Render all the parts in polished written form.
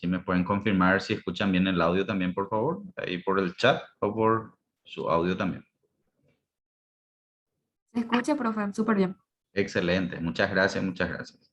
Si me pueden confirmar si escuchan bien el audio también, por favor, ahí por el chat o por su audio también. Se escucha, profe, súper bien. Excelente, muchas gracias, muchas gracias.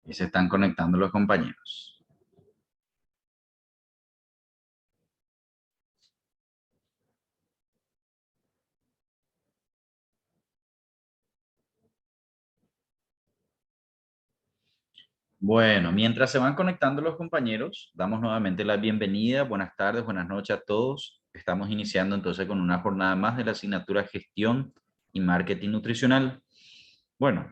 Y se están conectando los compañeros. Bueno, mientras se van conectando los compañeros, damos nuevamente la bienvenida. Buenas tardes, buenas noches a todos. Estamos iniciando entonces con una jornada más de la asignatura Gestión y Marketing Nutricional. Bueno,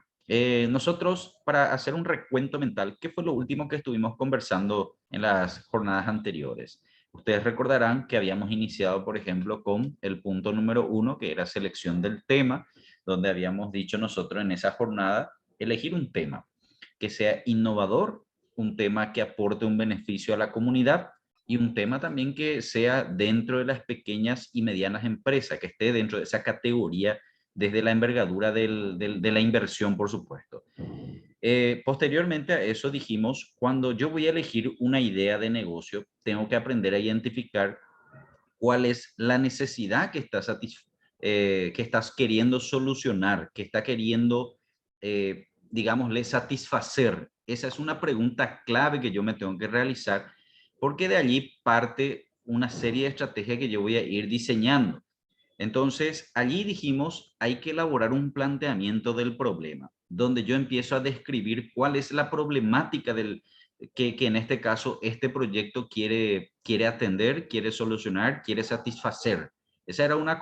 nosotros para hacer un recuento mental, ¿qué fue lo último que estuvimos conversando en las jornadas anteriores? Ustedes recordarán que habíamos iniciado, por ejemplo, con el punto número 1, que era selección del tema, donde habíamos dicho nosotros en esa jornada, elegir un tema que sea innovador, un tema que aporte un beneficio a la comunidad y un tema también que sea dentro de las pequeñas y medianas empresas, que esté dentro de esa categoría desde la envergadura de la inversión, por supuesto. Posteriormente a eso dijimos, cuando yo voy a elegir una idea de negocio, tengo que aprender a identificar cuál es la necesidad que estás queriendo solucionar, que está queriendo, digámosle, satisfacer. Esa es una pregunta clave que yo me tengo que realizar, porque de allí parte una serie de estrategias que yo voy a ir diseñando. Entonces, allí dijimos, hay que elaborar un planteamiento del problema, donde yo empiezo a describir cuál es la problemática que en este caso este proyecto quiere atender, quiere solucionar, quiere satisfacer. Esa era una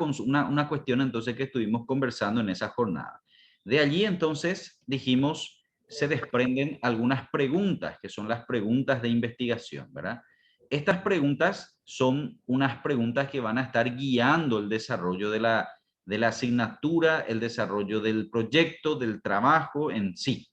cuestión entonces que estuvimos conversando en esa jornada. De allí entonces dijimos, se desprenden algunas preguntas, que son las preguntas de investigación, ¿verdad? Estas preguntas son unas preguntas que van a estar guiando el desarrollo de la asignatura, el desarrollo del proyecto, del trabajo en sí.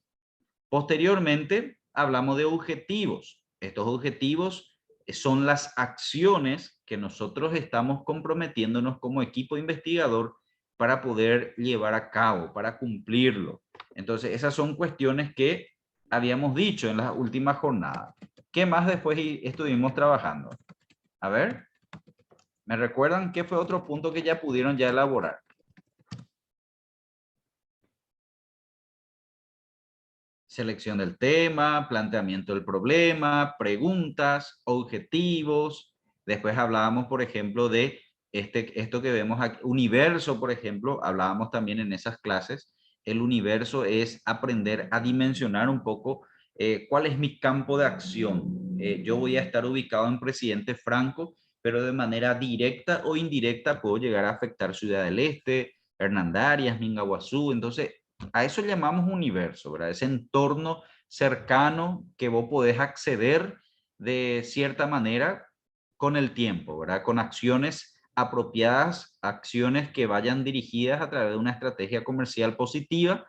Posteriormente, hablamos de objetivos. Estos objetivos son las acciones que nosotros estamos comprometiéndonos como equipo investigador para poder llevar a cabo, para cumplirlo. Entonces, esas son cuestiones que habíamos dicho en las últimas jornadas. ¿Qué más después estuvimos trabajando? A ver, ¿me recuerdan qué fue otro punto que ya pudieron ya elaborar? Selección del tema, planteamiento del problema, preguntas, objetivos. Después hablábamos, por ejemplo, de esto que vemos aquí, universo, por ejemplo, hablábamos también en esas clases. El universo es aprender a dimensionar un poco cuál es mi campo de acción. Yo voy a estar ubicado en Presidente Franco, pero de manera directa o indirecta puedo llegar a afectar Ciudad del Este, Hernandarias, Mingaguazú. Entonces, a eso llamamos universo, ¿verdad? Ese entorno cercano que vos podés acceder de cierta manera con el tiempo, ¿verdad? Con acciones apropiadas, acciones que vayan dirigidas a través de una estrategia comercial positiva.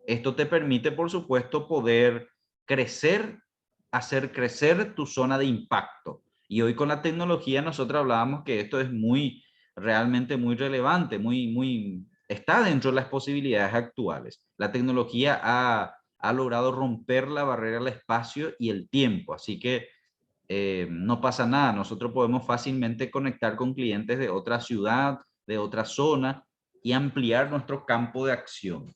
Esto te permite, por supuesto, poder crecer, hacer crecer tu zona de impacto. Y hoy con la tecnología nosotros hablábamos que esto es realmente muy relevante, está dentro de las posibilidades actuales. La tecnología ha logrado romper la barrera del espacio y el tiempo, así que no pasa nada. Nosotros podemos fácilmente conectar con clientes de otra ciudad, de otra zona y ampliar nuestro campo de acción.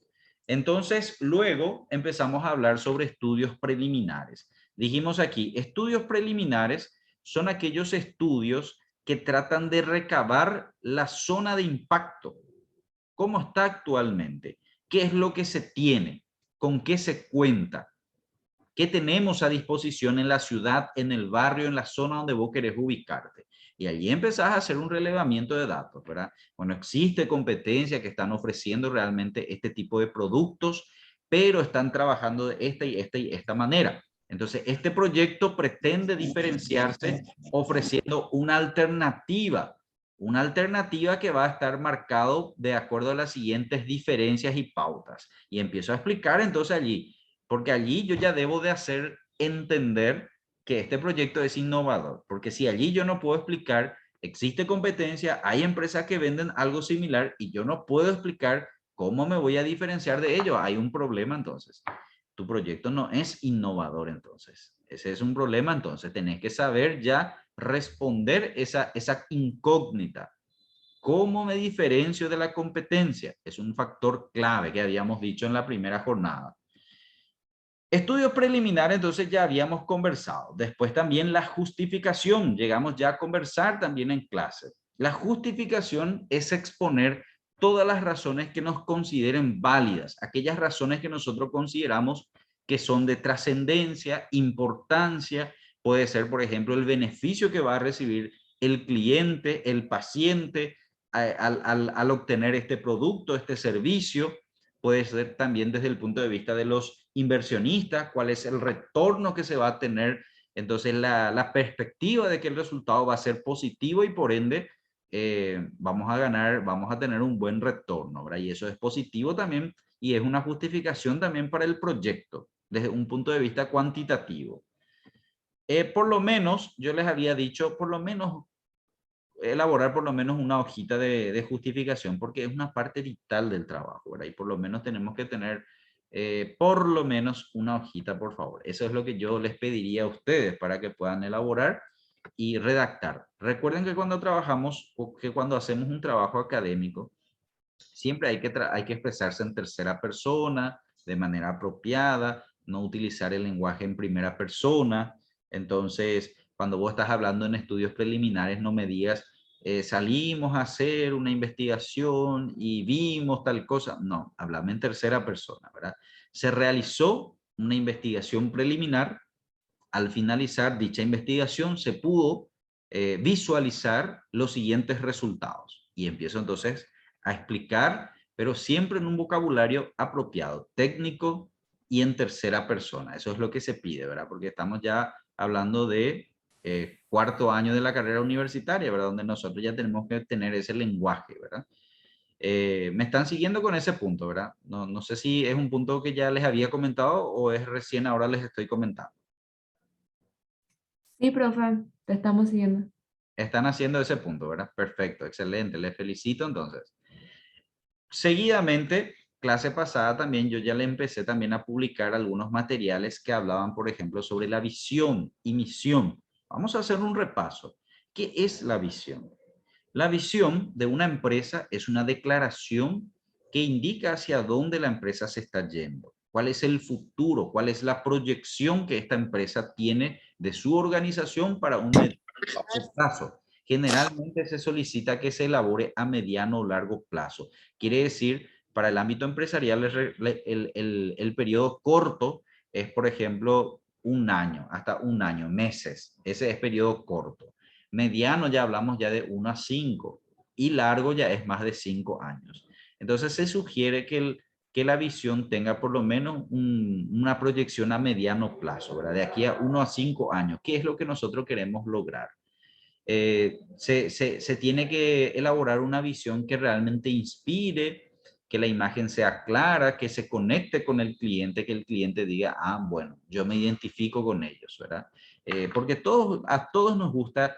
Entonces, luego empezamos a hablar sobre estudios preliminares. Dijimos aquí, estudios preliminares son aquellos estudios que tratan de recabar la zona de impacto. ¿Cómo está actualmente? ¿Qué es lo que se tiene? ¿Con qué se cuenta? ¿Qué tenemos a disposición en la ciudad, en el barrio, en la zona donde vos querés ubicarte? Y allí empezás a hacer un relevamiento de datos, ¿verdad? Bueno, existe competencia que están ofreciendo realmente este tipo de productos, pero están trabajando de esta y esta y esta manera. Entonces, este proyecto pretende diferenciarse ofreciendo una alternativa que va a estar marcado de acuerdo a las siguientes diferencias y pautas. Y empiezo a explicar entonces allí, porque allí yo ya debo de hacer entender que este proyecto es innovador, porque si allí yo no puedo explicar, existe competencia, hay empresas que venden algo similar y yo no puedo explicar cómo me voy a diferenciar de ello, hay un problema entonces. Tu proyecto no es innovador entonces. Ese es un problema, entonces tenés que saber ya responder esa incógnita. ¿Cómo me diferencio de la competencia? Es un factor clave que habíamos dicho en la primera jornada. Estudios preliminares, entonces ya habíamos conversado. Después también la justificación. Llegamos ya a conversar también en clase. La justificación es exponer todas las razones que nos consideren válidas, aquellas razones que nosotros consideramos que son de trascendencia, importancia. Puede ser, por ejemplo, el beneficio que va a recibir el cliente, el paciente, al obtener este producto, este servicio. Puede ser también desde el punto de vista de los inversionistas, cuál es el retorno que se va a tener. Entonces, la perspectiva de que el resultado va a ser positivo y por ende vamos a ganar, vamos a tener un buen retorno, ¿verdad? Y eso es positivo también y es una justificación también para el proyecto desde un punto de vista cuantitativo. Por lo menos, yo les había dicho, por lo menos elaborar por lo menos una hojita de justificación, porque es una parte vital del trabajo, ¿verdad? Y por lo menos tenemos que tener por lo menos una hojita, por favor. Eso es lo que yo les pediría a ustedes para que puedan elaborar y redactar. Recuerden que cuando trabajamos o que cuando hacemos un trabajo académico, siempre hay que expresarse en tercera persona, de manera apropiada, no utilizar el lenguaje en primera persona. Entonces, cuando vos estás hablando en estudios preliminares, no me digas, salimos a hacer una investigación y vimos tal cosa. No, háblame en tercera persona, ¿verdad? Se realizó una investigación preliminar. Al finalizar dicha investigación, se pudo visualizar los siguientes resultados. Y empiezo entonces a explicar, pero siempre en un vocabulario apropiado, técnico y en tercera persona. Eso es lo que se pide, ¿verdad? Porque estamos ya hablando de cuarto año de la carrera universitaria, ¿verdad? Donde nosotros ya tenemos que tener ese lenguaje, ¿verdad? Me están siguiendo con ese punto, ¿verdad? No sé si es un punto que ya les había comentado o es recién ahora les estoy comentando. Sí, profe, te estamos siguiendo. Están haciendo ese punto, ¿verdad? Perfecto, excelente, les felicito entonces. Seguidamente, clase pasada también yo ya le empecé también a publicar algunos materiales que hablaban, por ejemplo, sobre la visión y misión. Vamos a hacer un repaso. ¿Qué es la visión? La visión de una empresa es una declaración que indica hacia dónde la empresa se está yendo, cuál es el futuro, cuál es la proyección que esta empresa tiene de su organización para un plazo. Generalmente se solicita que se elabore a mediano o largo plazo. Quiere decir, para el ámbito empresarial, el periodo corto es, por ejemplo, un año, hasta un año, meses. Ese es periodo corto. Mediano ya hablamos ya de 1 a 5 y largo ya es más de 5 años. Entonces se sugiere que la visión tenga por lo menos una proyección a mediano plazo, ¿verdad? De aquí a 1 a 5 años. ¿Qué es lo que nosotros queremos lograr? Se tiene que elaborar una visión que realmente inspire, que la imagen sea clara, que se conecte con el cliente, que el cliente diga, bueno, yo me identifico con ellos, ¿verdad? Porque a todos nos gusta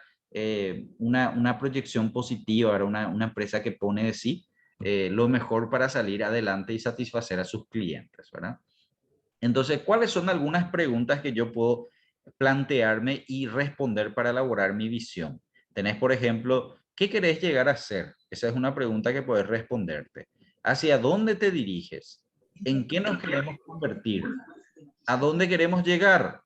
una proyección positiva, ¿verdad? Una empresa que pone de sí lo mejor para salir adelante y satisfacer a sus clientes, ¿verdad? Entonces, ¿cuáles son algunas preguntas que yo puedo plantearme y responder para elaborar mi visión? Tenés, por ejemplo, ¿qué querés llegar a ser? Esa es una pregunta que puedes responderte. ¿Hacia dónde te diriges? ¿En qué nos queremos convertir? ¿A dónde queremos llegar?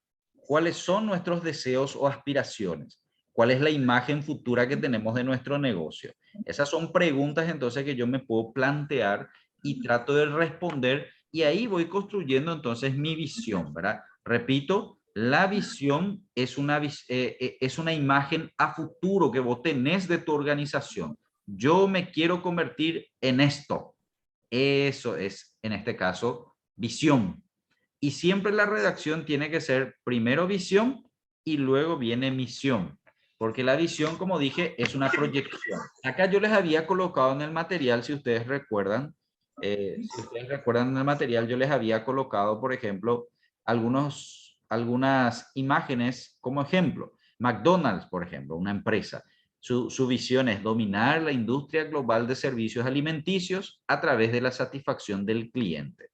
¿Cuáles son nuestros deseos o aspiraciones? ¿Cuál es la imagen futura que tenemos de nuestro negocio? Esas son preguntas entonces que yo me puedo plantear y trato de responder y ahí voy construyendo entonces mi visión, ¿verdad? Repito, la visión es es una imagen a futuro que vos tenés de tu organización. Yo me quiero convertir en esto. Eso es, en este caso, visión. Y siempre la redacción tiene que ser primero visión y luego viene misión. Porque la visión, como dije, es una proyección. Acá yo les había colocado en el material, si ustedes recuerdan en el material, yo les había colocado, por ejemplo, algunas imágenes como ejemplo. McDonald's, por ejemplo, una empresa. Su visión es dominar la industria global de servicios alimenticios a través de la satisfacción del cliente.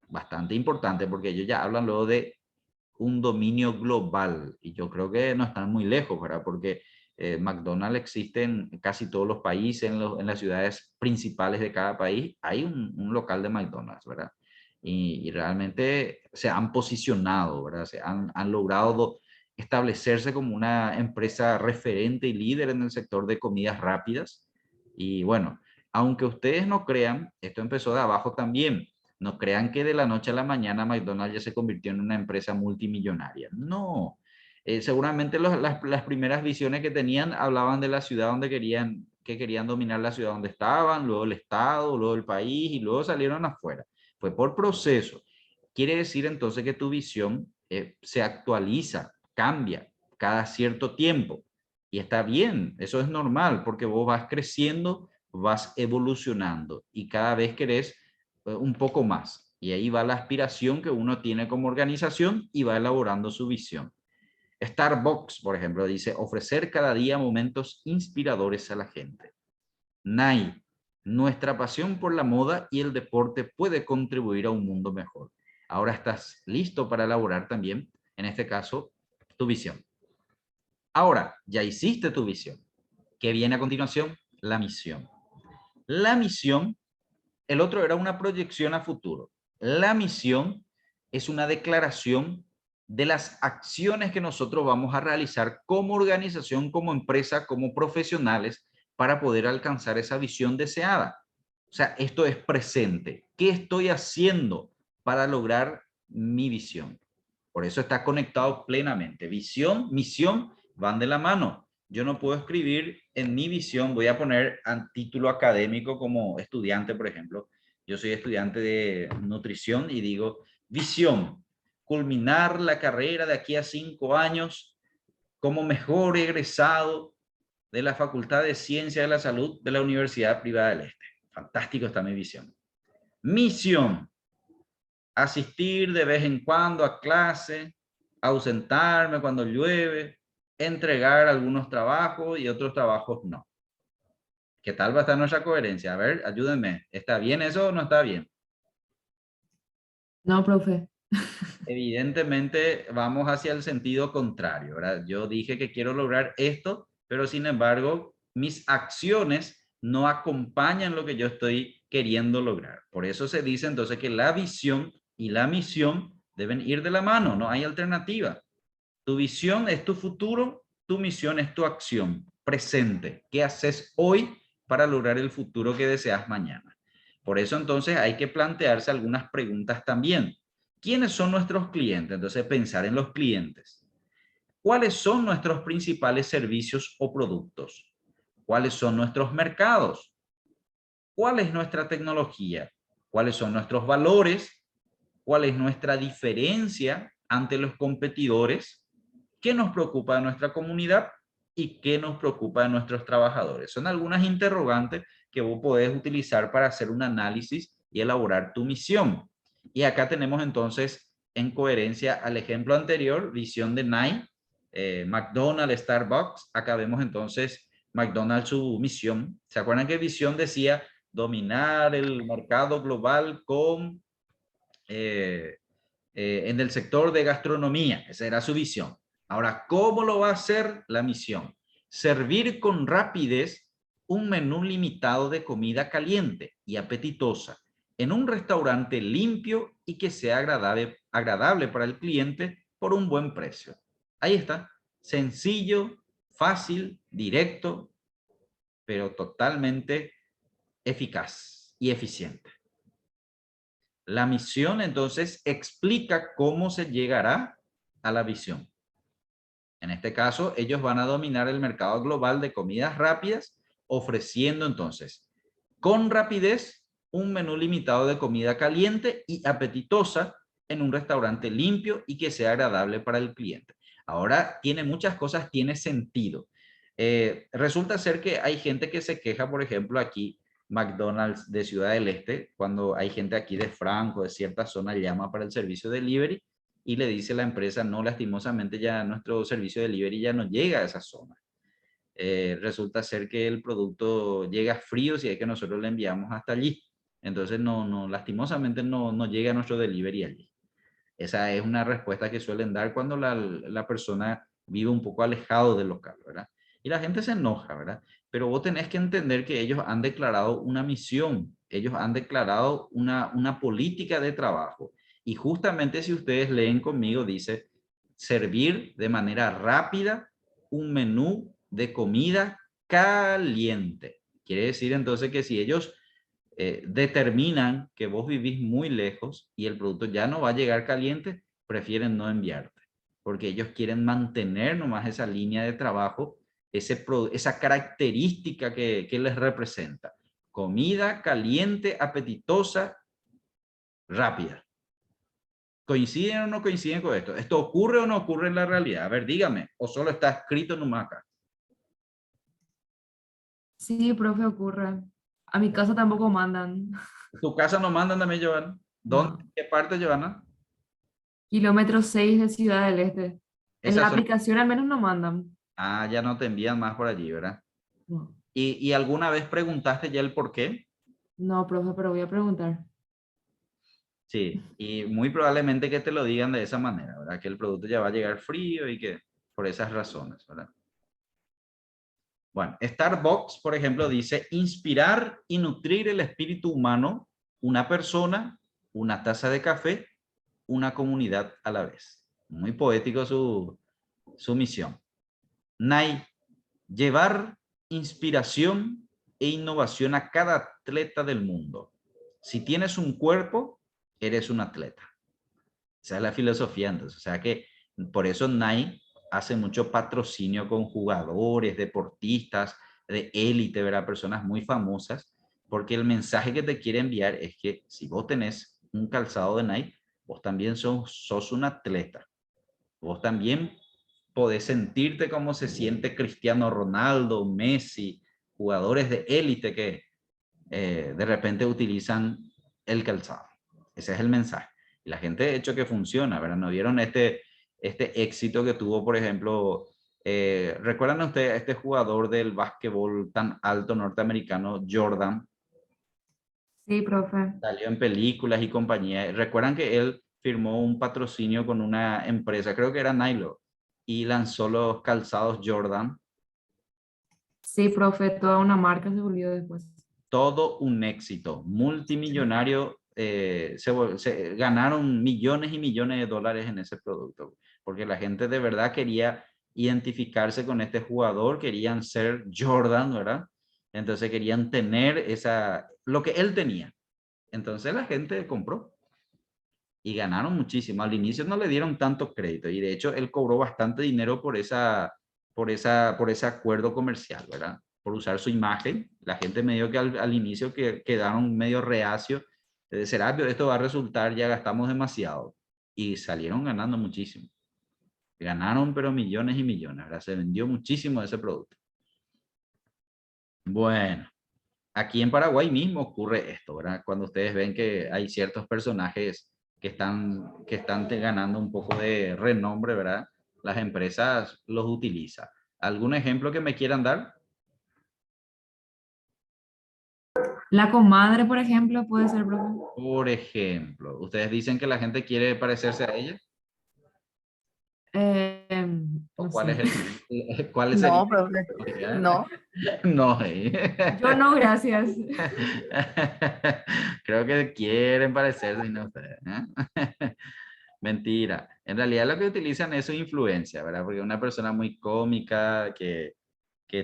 Bastante importante porque ellos ya hablan luego de un dominio global y yo creo que no están muy lejos, ¿verdad? Porque McDonald's existe en casi todos los países, en las ciudades principales de cada país, hay un local de McDonald's, ¿verdad? Y realmente se han posicionado, ¿verdad? Han logrado establecerse como una empresa referente y líder en el sector de comidas rápidas. Y bueno, aunque ustedes no crean, esto empezó de abajo también. No crean que de la noche a la mañana McDonald's ya se convirtió en una empresa multimillonaria. No. Seguramente las primeras visiones que tenían hablaban de la ciudad donde que querían dominar la ciudad donde estaban, luego el estado, luego el país y luego salieron afuera. Fue por proceso. Quiere decir entonces que tu visión se actualiza, cambia cada cierto tiempo. Y está bien, eso es normal porque vos vas creciendo, vas evolucionando y cada vez querés un poco más. Y ahí va la aspiración que uno tiene como organización y va elaborando su visión. Starbucks, por ejemplo, dice ofrecer cada día momentos inspiradores a la gente. Nike, nuestra pasión por la moda y el deporte puede contribuir a un mundo mejor. Ahora estás listo para elaborar también, en este caso, tu visión. Ahora, ya hiciste tu visión. ¿Qué viene a continuación? La misión. La misión, el otro era una proyección a futuro. La misión es una declaración de las acciones que nosotros vamos a realizar como organización, como empresa, como profesionales para poder alcanzar esa visión deseada. O sea, esto es presente. ¿Qué estoy haciendo para lograr mi visión? Por eso está conectado plenamente. Visión, misión van de la mano. Yo no puedo escribir en mi visión, voy a poner a título académico como estudiante, por ejemplo. Yo soy estudiante de nutrición y digo, visión, culminar la carrera de aquí a 5 años como mejor egresado de la Facultad de Ciencia de la Salud de la Universidad Privada del Este. Fantástico está mi visión. Misión, asistir de vez en cuando a clase, ausentarme cuando llueve, entregar algunos trabajos y otros trabajos no. ¿Qué tal va a estar nuestra coherencia? A ver, ayúdenme. ¿Está bien eso o no está bien? No, profe. Evidentemente vamos hacia el sentido contrario, ¿verdad? Yo dije que quiero lograr esto, pero sin embargo mis acciones no acompañan lo que yo estoy queriendo lograr. Por eso se dice entonces que la visión y la misión deben ir de la mano, no hay alternativa. Tu visión es tu futuro, tu misión es tu acción presente. ¿Qué haces hoy para lograr el futuro que deseas mañana? Por eso entonces hay que plantearse algunas preguntas también. ¿Quiénes son nuestros clientes? Entonces pensar en los clientes. ¿Cuáles son nuestros principales servicios o productos? ¿Cuáles son nuestros mercados? ¿Cuál es nuestra tecnología? ¿Cuáles son nuestros valores? ¿Cuál es nuestra diferencia ante los competidores? ¿Qué nos preocupa de nuestra comunidad y qué nos preocupa de nuestros trabajadores? Son algunas interrogantes que vos podés utilizar para hacer un análisis y elaborar tu misión. Y acá tenemos entonces, en coherencia al ejemplo anterior, visión de Nike, McDonald's, Starbucks. Acá vemos entonces McDonald's su misión. ¿Se acuerdan que visión decía dominar el mercado global con, en el sector de gastronomía? Esa era su visión. Ahora, ¿cómo lo va a hacer la misión? Servir con rapidez un menú limitado de comida caliente y apetitosa en un restaurante limpio y que sea agradable para el cliente por un buen precio. Ahí está. Sencillo, fácil, directo, pero totalmente eficaz y eficiente. La misión entonces explica cómo se llegará a la visión. En este caso, ellos van a dominar el mercado global de comidas rápidas, ofreciendo entonces con rapidez un menú limitado de comida caliente y apetitosa en un restaurante limpio y que sea agradable para el cliente. Ahora tiene muchas cosas, tiene sentido. Resulta ser que hay gente que se queja, por ejemplo, aquí McDonald's de Ciudad del Este, cuando hay gente aquí de Franco, de cierta zona, llama para el servicio de delivery y le dice a la empresa, no, lastimosamente ya nuestro servicio de delivery ya no llega a esa zona. Resulta ser que el producto llega frío si es que nosotros le enviamos hasta allí. Entonces, lastimosamente no llega nuestro delivery allí. Esa es una respuesta que suelen dar cuando la persona vive un poco alejado del local, ¿verdad? Y la gente se enoja, ¿verdad? Pero vos tenés que entender que ellos han declarado una misión, ellos han declarado una política de trabajo. Y justamente si ustedes leen conmigo, dice, servir de manera rápida un menú de comida caliente. Quiere decir entonces que si ellos determinan que vos vivís muy lejos y el producto ya no va a llegar caliente, prefieren no enviarte, porque ellos quieren mantener nomás esa línea de trabajo, esa característica que les representa. Comida caliente, apetitosa, rápida. ¿Coinciden o no coinciden con esto? ¿Esto ocurre o no ocurre en la realidad? A ver, dígame, o solo está escrito nomás acá. Sí, profe, ocurre. A mi casa tampoco mandan. ¿Tu casa no mandan también, Giovanna? ¿Dónde? No. ¿Qué parte, Giovanna? Kilómetro 6 de Ciudad del Este. En la Esas son... aplicación al menos no mandan. Ah, ya no te envían más por allí, ¿verdad? No, ¿Y alguna vez preguntaste ya el por qué? no, profe, pero voy a preguntar. Sí, y muy probablemente que te lo digan de esa manera, ¿verdad? Que el producto ya va a llegar frío y que por esas razones, ¿verdad? Bueno, Starbucks, por ejemplo, dice inspirar y nutrir el espíritu humano, una persona, una taza de café, una comunidad a la vez. Muy poético su misión. Nike, llevar inspiración e innovación a cada atleta del mundo. Si tienes un cuerpo, eres un atleta. Esa es la filosofía, entonces. O sea que por eso Nike hace mucho patrocinio con jugadores, deportistas de élite, ¿verdad? Personas muy famosas, porque el mensaje que te quiere enviar es que si vos tenés un calzado de Nike, vos también sos un atleta. Vos también podés sentirte como se siente Cristiano Ronaldo, Messi, jugadores de élite que de repente utilizan el calzado. Ese es el mensaje. Y la gente de hecho que funciona, ¿verdad? ¿No vieron este éxito que tuvo, por ejemplo, recuerdan ustedes a este jugador del básquetbol tan alto norteamericano, Jordan? Sí, profe. Salió en películas y compañía. Recuerdan que él firmó un patrocinio con una empresa, creo que era Nilo, y lanzó los calzados Jordan. Sí, profe, toda una marca se volvió después. Todo un éxito, multimillonario, se ganaron millones y millones de dólares en ese producto, porque la gente de verdad quería identificarse con este jugador, querían ser Jordan, ¿verdad? Entonces querían tener lo que él tenía. Entonces la gente compró y ganaron muchísimo. Al inicio no le dieron tanto crédito y de hecho él cobró bastante dinero por ese acuerdo comercial, ¿verdad? Por usar su imagen. La gente medio que al inicio quedaron medio reacio. ¿Será que esto va a resultar? Ya gastamos demasiado. Y salieron ganando muchísimo. Ganaron pero millones y millones, ¿verdad? Se vendió muchísimo ese producto. Bueno, aquí en Paraguay mismo ocurre esto, ¿verdad? Cuando ustedes ven que hay ciertos personajes que están ganando un poco de renombre, ¿verdad? las empresas los utilizan. ¿Algún ejemplo que me quieran dar? La comadre, por ejemplo, puede ser, profe. Por ejemplo, ¿ustedes dicen que la gente quiere parecerse a ella? ¿O No cuál es sé. cuál sería? No, profe, no. No, Yo no, gracias. creo que quieren parecerse y no sé. Mentira. En realidad lo que utilizan es su influencia, ¿verdad? Porque una persona muy cómica que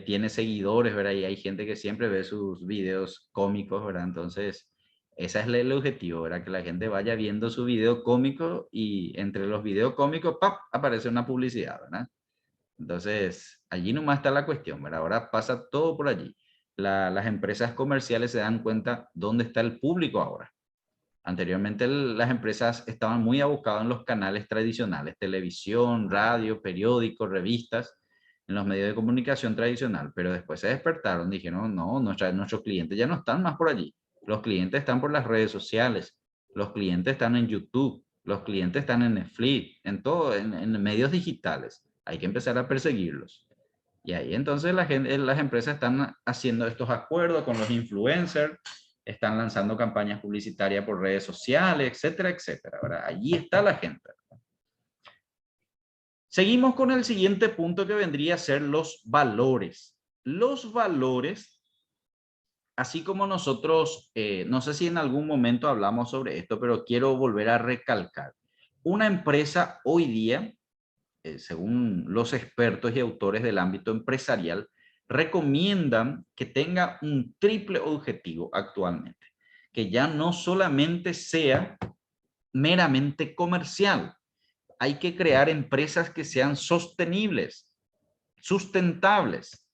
tiene seguidores, ¿verdad? Y hay gente que siempre ve sus videos cómicos, ¿verdad? Entonces, ese es el objetivo, ¿verdad? Que la gente vaya viendo su video cómico y entre los videos cómicos, ¡pap!, aparece una publicidad, ¿verdad? Entonces, allí nomás está la cuestión, ¿verdad? Ahora pasa todo por allí. Las empresas comerciales se dan cuenta dónde está el público ahora. Anteriormente las empresas estaban muy abocadas en los canales tradicionales, televisión, radio, periódicos, revistas, en los medios de comunicación tradicional, pero después se despertaron, dijeron, no, nuestros clientes ya no están más por allí. Los clientes están por las redes sociales, los clientes están en YouTube, los clientes están en Netflix, en todo, en medios digitales. Hay que empezar a perseguirlos. Y ahí entonces las empresas están haciendo estos acuerdos con los influencers, están lanzando campañas publicitarias por redes sociales, etcétera, etcétera. ¿Verdad? Allí está la gente. Seguimos con el siguiente punto que vendría a ser los valores. Los valores, así como nosotros, no sé si en algún momento hablamos sobre esto, pero quiero volver a recalcar. Una empresa hoy día, según los expertos y autores del ámbito empresarial, recomiendan que tenga un triple objetivo actualmente, que ya no solamente sea meramente comercial, hay que crear empresas que sean sostenibles, sustentables.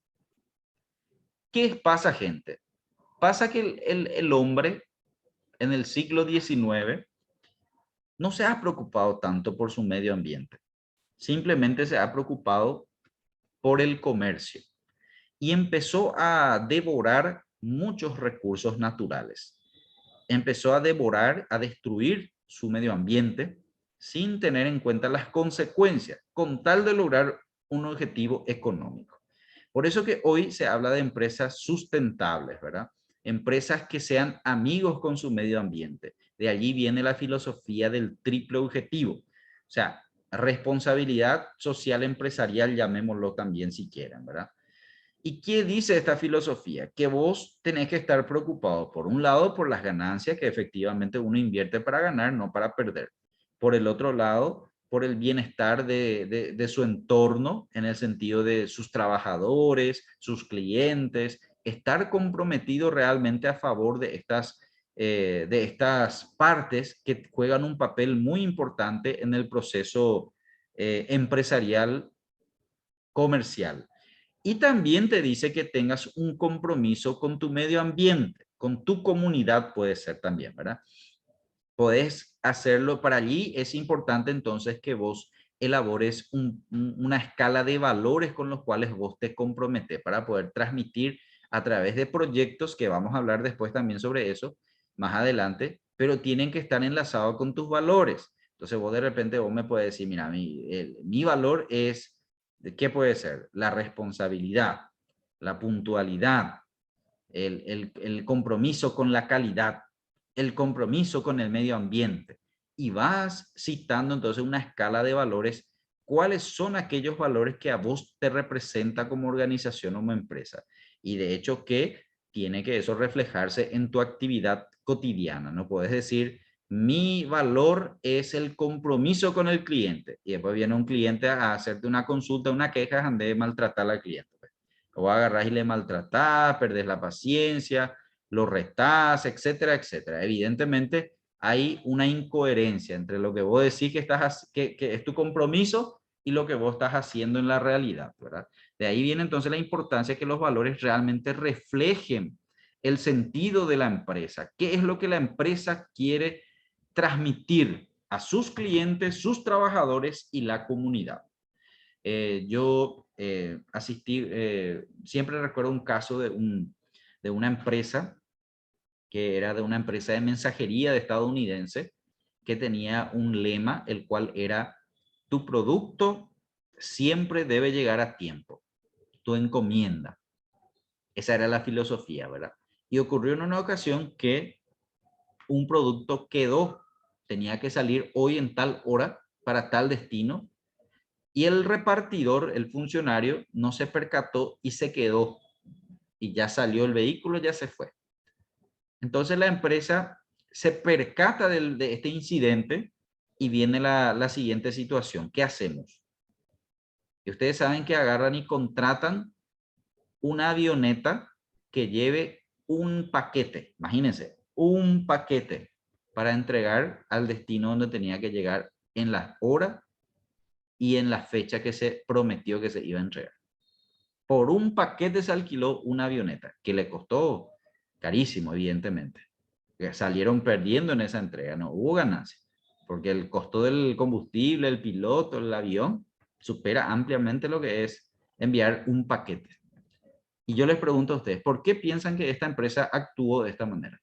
¿Qué pasa, gente? Pasa que el hombre en el siglo XIX no se ha preocupado tanto por su medio ambiente, simplemente se ha preocupado por el comercio y empezó a devorar muchos recursos naturales. Empezó a devorar, a destruir su medio ambiente sin tener en cuenta las consecuencias, con tal de lograr un objetivo económico. Por eso que hoy se habla de empresas sustentables, ¿verdad? Empresas que sean amigos con su medio ambiente. De allí viene la filosofía del triple objetivo. O sea, responsabilidad social empresarial, llamémoslo también si quieren, ¿verdad? ¿Y qué dice esta filosofía? Que vos tenés que estar preocupado, por un lado, por las ganancias que efectivamente uno invierte para ganar, no para perder. Por el otro lado, por el bienestar de su entorno, en el sentido de sus trabajadores, sus clientes, estar comprometido realmente a favor de estas partes que juegan un papel muy importante en el proceso empresarial comercial. Y también te dice que tengas un compromiso con tu medio ambiente, con tu comunidad puede ser también, ¿verdad? Podés hacerlo para allí. Es importante entonces que vos elabores una escala de valores con los cuales vos te comprometes para poder transmitir a través de proyectos, que vamos a hablar después también sobre eso, más adelante, pero tienen que estar enlazados con tus valores. Entonces vos de repente vos me puedes decir, mira, mi valor es, ¿qué puede ser? La responsabilidad, la puntualidad, el compromiso con la calidad, el compromiso con el medio ambiente. Y vas citando entonces una escala de valores. ¿Cuáles son aquellos valores que a vos te representa como organización o como empresa? Y de hecho que tiene que eso reflejarse en tu actividad cotidiana. No puedes decir, mi valor es el compromiso con el cliente. Y después viene un cliente a hacerte una consulta, una queja, ande de maltratar al cliente. O agarrás y le maltratás, perdés la paciencia, lo retás, etcétera, etcétera. Evidentemente hay una incoherencia entre lo que vos decís que es tu compromiso y lo que vos estás haciendo en la realidad, ¿verdad? De ahí viene entonces la importancia de que los valores realmente reflejen el sentido de la empresa. ¿Qué es lo que la empresa quiere transmitir a sus clientes, sus trabajadores y la comunidad? Yo asistí, siempre recuerdo un caso de una empresa que era de una empresa de mensajería de estadounidense que tenía un lema, el cual era tu producto siempre debe llegar a tiempo, tu encomienda. Esa era la filosofía, ¿verdad? Y ocurrió en una ocasión que un producto quedó, tenía que salir hoy en tal hora para tal destino, y el repartidor, el funcionario, no se percató y se quedó, y ya salió el vehículo, ya se fue. Entonces la empresa se percata de este incidente y viene la siguiente situación. ¿Qué hacemos? Y ustedes saben que agarran y contratan una avioneta que lleve un paquete, imagínense, un paquete para entregar al destino donde tenía que llegar en la hora y en la fecha que se prometió que se iba a entregar. Por un paquete se alquiló una avioneta, que le costó carísimo, evidentemente. Salieron perdiendo en esa entrega, no hubo ganancia, porque el costo del combustible, el piloto, el avión, supera ampliamente lo que es enviar un paquete. Y yo les pregunto a ustedes, ¿por qué piensan que esta empresa actuó de esta manera?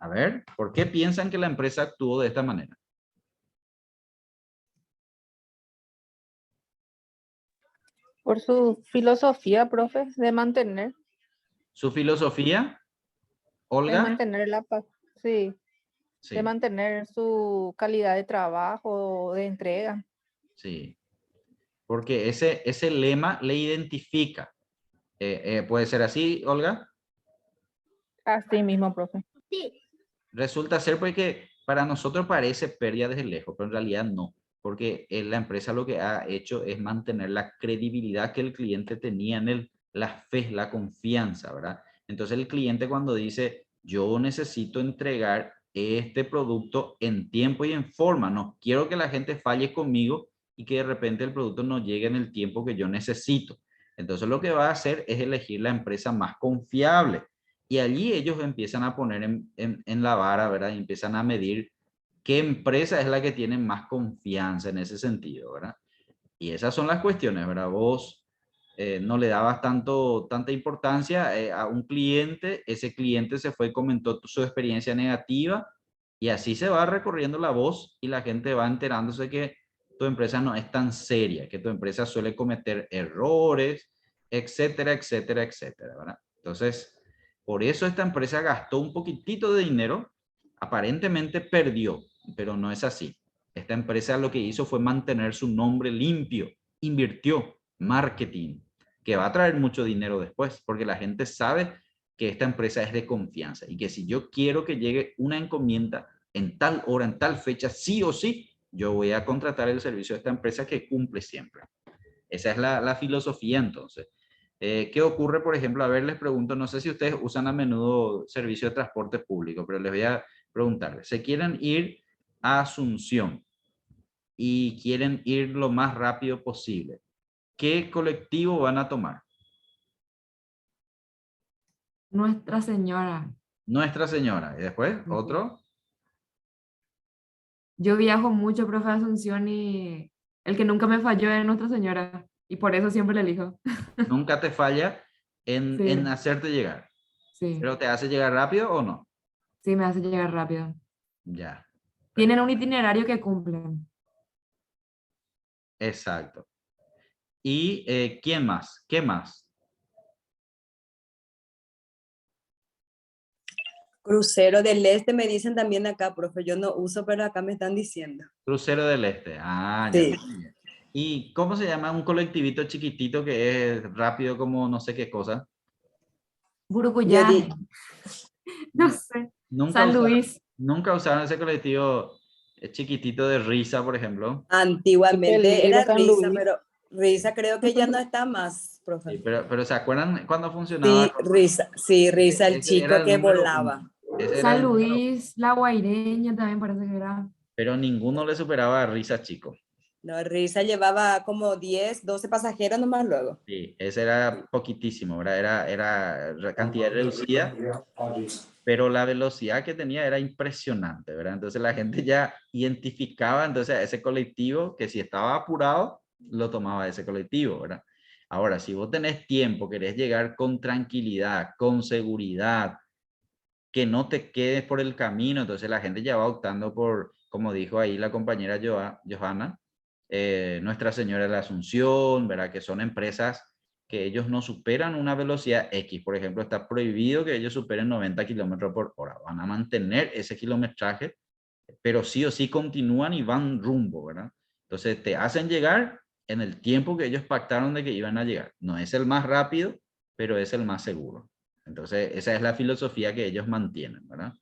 A ver, ¿por qué piensan que la empresa actuó de esta manera? Por su filosofía, profe, ¿Su filosofía, de Olga? mantener la paz, sí, de Sí, mantener su calidad de trabajo, de entrega. sí. Porque ese lema le identifica. ¿Puede ser así, Olga? Así mismo, profe. Resulta ser porque para nosotros parece pérdida desde lejos, pero en realidad no, porque la empresa lo que ha hecho es mantener la credibilidad que el cliente tenía en él, la fe, la confianza, ¿verdad? Entonces el cliente cuando dice, yo necesito entregar este producto en tiempo y en forma, no quiero que la gente falle conmigo y que de repente el producto no llegue en el tiempo que yo necesito. Entonces lo que va a hacer es elegir la empresa más confiable y allí ellos empiezan a poner en la vara, ¿verdad? Y empiezan a medir qué empresa es la que tiene más confianza en ese sentido, ¿verdad? Y esas son las cuestiones, ¿verdad? Vos no le dabas tanta importancia a un cliente, ese cliente se fue y comentó su experiencia negativa y así se va recorriendo la voz y la gente va enterándose que tu empresa no es tan seria, que tu empresa suele cometer errores, etcétera, etcétera, etcétera, ¿verdad? Entonces, por eso esta empresa gastó un poquitito de dinero, aparentemente perdió, pero no es así. Esta empresa lo que hizo fue mantener su nombre limpio, invirtió marketing, que va a traer mucho dinero después, porque la gente sabe que esta empresa es de confianza y que si yo quiero que llegue una encomienda en tal hora, en tal fecha, sí o sí, yo voy a contratar el servicio de esta empresa que cumple siempre. Esa es la filosofía entonces. ¿Qué ocurre, por ejemplo? A ver, les pregunto, no sé si ustedes usan a menudo servicio de transporte público, pero les voy a preguntarles. ¿Se quieren ir a Asunción y quieren ir lo más rápido posible? ¿Qué colectivo van a tomar? Nuestra Señora. Nuestra Señora. ¿Y después otro? Yo viajo mucho, profe, a Asunción y el que nunca me falló es Nuestra Señora. Y por eso siempre le elijo. Nunca te falla en Sí, hacerte llegar. sí, ¿Pero te hace llegar rápido o no? sí, me hace llegar rápido. Ya. Tienen un Perfecto. itinerario que cumplen. Exacto. ¿Y quién más? ¿Qué más? Crucero del Este me dicen también acá, profe. Yo no uso, pero acá me están diciendo. Crucero del Este. Ah, ya. Sí. Muy bien. ¿Y cómo se llama un colectivito chiquitito que es rápido como no sé qué cosa? Yo Burucuyá, di, no sé. Nunca San usaron, Luis. nunca usaron ese colectivo chiquitito de risa, por ejemplo. Qué antiguamente peligro, era San risa, Luis. pero risa creo que ya no está más, profe. Sí, pero ¿se acuerdan cuando funcionaba? Sí, risa, el Ese era chico el que número uno. volaba. Ese era San el número, Luis, La Guaireña también parece que era. pero ninguno le superaba a risa chico. No, risa llevaba como 10, 12 pasajeros nomás luego. Sí, ese era poquitísimo, ¿verdad? Era cantidad reducida, pero la velocidad que tenía era impresionante, ¿verdad? Entonces la gente ya identificaba entonces a ese colectivo que si estaba apurado, lo tomaba ese colectivo, ¿verdad? Ahora, si vos tenés tiempo, querés llegar con tranquilidad, con seguridad, que no te quedes por el camino. Entonces la gente ya va optando por, como dijo ahí la compañera Johanna, Nuestra Señora de la Asunción, ¿verdad? Que son empresas que ellos no superan una velocidad X. Por ejemplo, está prohibido que ellos superen 90 kilómetros por hora. Van a mantener ese kilometraje, pero sí o sí continúan y van rumbo, ¿verdad? Entonces te hacen llegar en el tiempo que ellos pactaron de que iban a llegar. No es el más rápido, pero es el más seguro. Entonces esa es la filosofía que ellos mantienen, ¿verdad?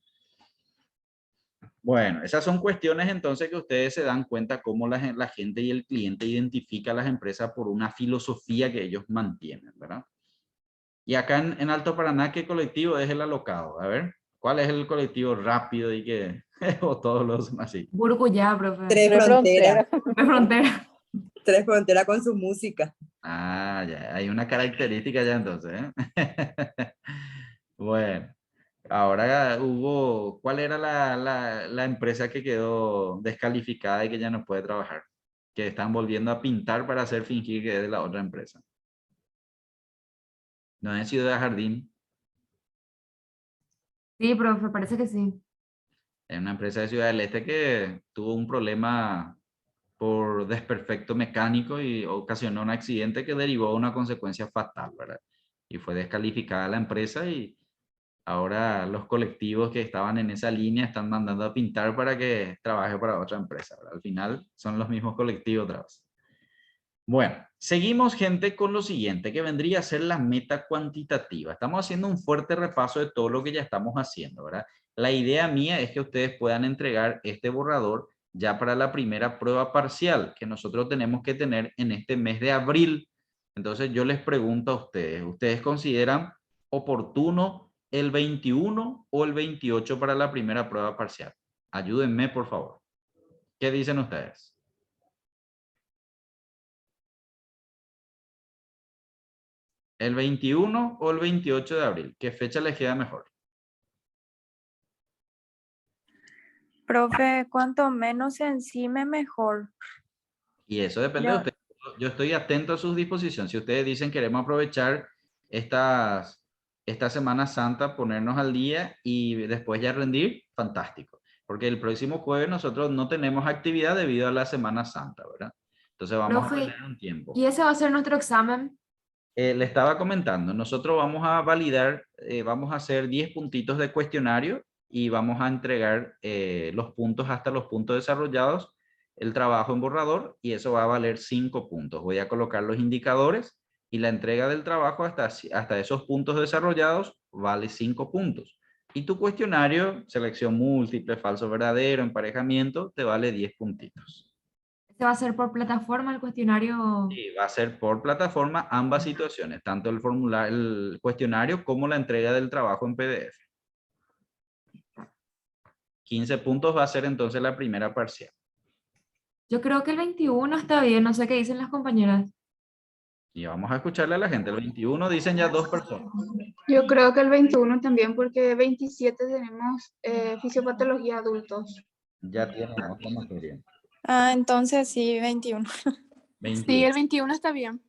Bueno, esas son cuestiones entonces que ustedes se dan cuenta cómo la gente y el cliente identifica a las empresas por una filosofía que ellos mantienen, ¿verdad? Y acá en Alto Paraná, ¿qué colectivo es el alocado? A ver, ¿cuál es el colectivo rápido y que o todos los son así? Burkuyá, profe. Tres Tres Fronteras. fronteras. De frontera. Tres Fronteras con su música. Ah, ya, hay una característica ya entonces, ¿eh? Bueno, ahora hubo, ¿cuál era la empresa que quedó descalificada y que ya no puede trabajar? Que están volviendo a pintar para hacer fingir que es de la otra empresa. No es Ciudad Jardín, Sí, profe, parece que sí. es una empresa de Ciudad del Este que tuvo un problema por desperfecto mecánico y ocasionó un accidente que derivó a una consecuencia fatal, ¿verdad? Y fue descalificada la empresa y ahora los colectivos que estaban en esa línea están mandando a pintar para que trabaje para otra empresa, ¿verdad? Al final son los mismos colectivos otra vez. Bueno, seguimos, gente, con lo siguiente, que vendría a ser la meta cuantitativa. Estamos haciendo un fuerte repaso de todo lo que ya estamos haciendo, ¿verdad? La idea mía es que ustedes puedan entregar este borrador ya para la primera prueba parcial que nosotros tenemos que tener en este mes de abril. Entonces yo les pregunto a ustedes, ¿ustedes consideran oportuno el 21 o el 28 para la primera prueba parcial? Ayúdenme, por favor. ¿Qué dicen ustedes? ¿El 21 o el 28 de abril? ¿Qué fecha les queda mejor? Profe, cuanto menos encima mejor. Y eso depende de Yo, ustedes. Yo estoy atento a sus disposiciones. Si ustedes dicen queremos aprovechar esta Semana Santa, ponernos al día y después ya rendir, fantástico. Porque el próximo jueves nosotros no tenemos actividad debido a la Semana Santa, ¿verdad? Entonces vamos a Profe, tener un tiempo. ¿y ese va a ser nuestro examen? Le estaba comentando, nosotros vamos a validar, vamos a hacer 10 puntitos de cuestionario y vamos a entregar los puntos hasta los puntos desarrollados, el trabajo en borrador, y eso va a valer 5 puntos. Voy a colocar los indicadores y la entrega del trabajo hasta esos puntos desarrollados vale 5 puntos. Y tu cuestionario, selección múltiple, falso verdadero, emparejamiento, te vale 10 puntitos. ¿Ese va a ser por plataforma el cuestionario? Sí, va a ser por plataforma ambas situaciones, tanto el formulario, el cuestionario como la entrega del trabajo en PDF. 15 puntos va a ser entonces la primera parcial. Yo creo que el 21 está bien, no sé qué dicen las compañeras. Y vamos a escucharle a la gente. El 21 dicen ya 2 personas. Yo creo que el 21 también, porque 27 tenemos fisiopatología adultos. Ya tienen otra materia. entonces sí, 21. 21. Sí, el 21 está bien.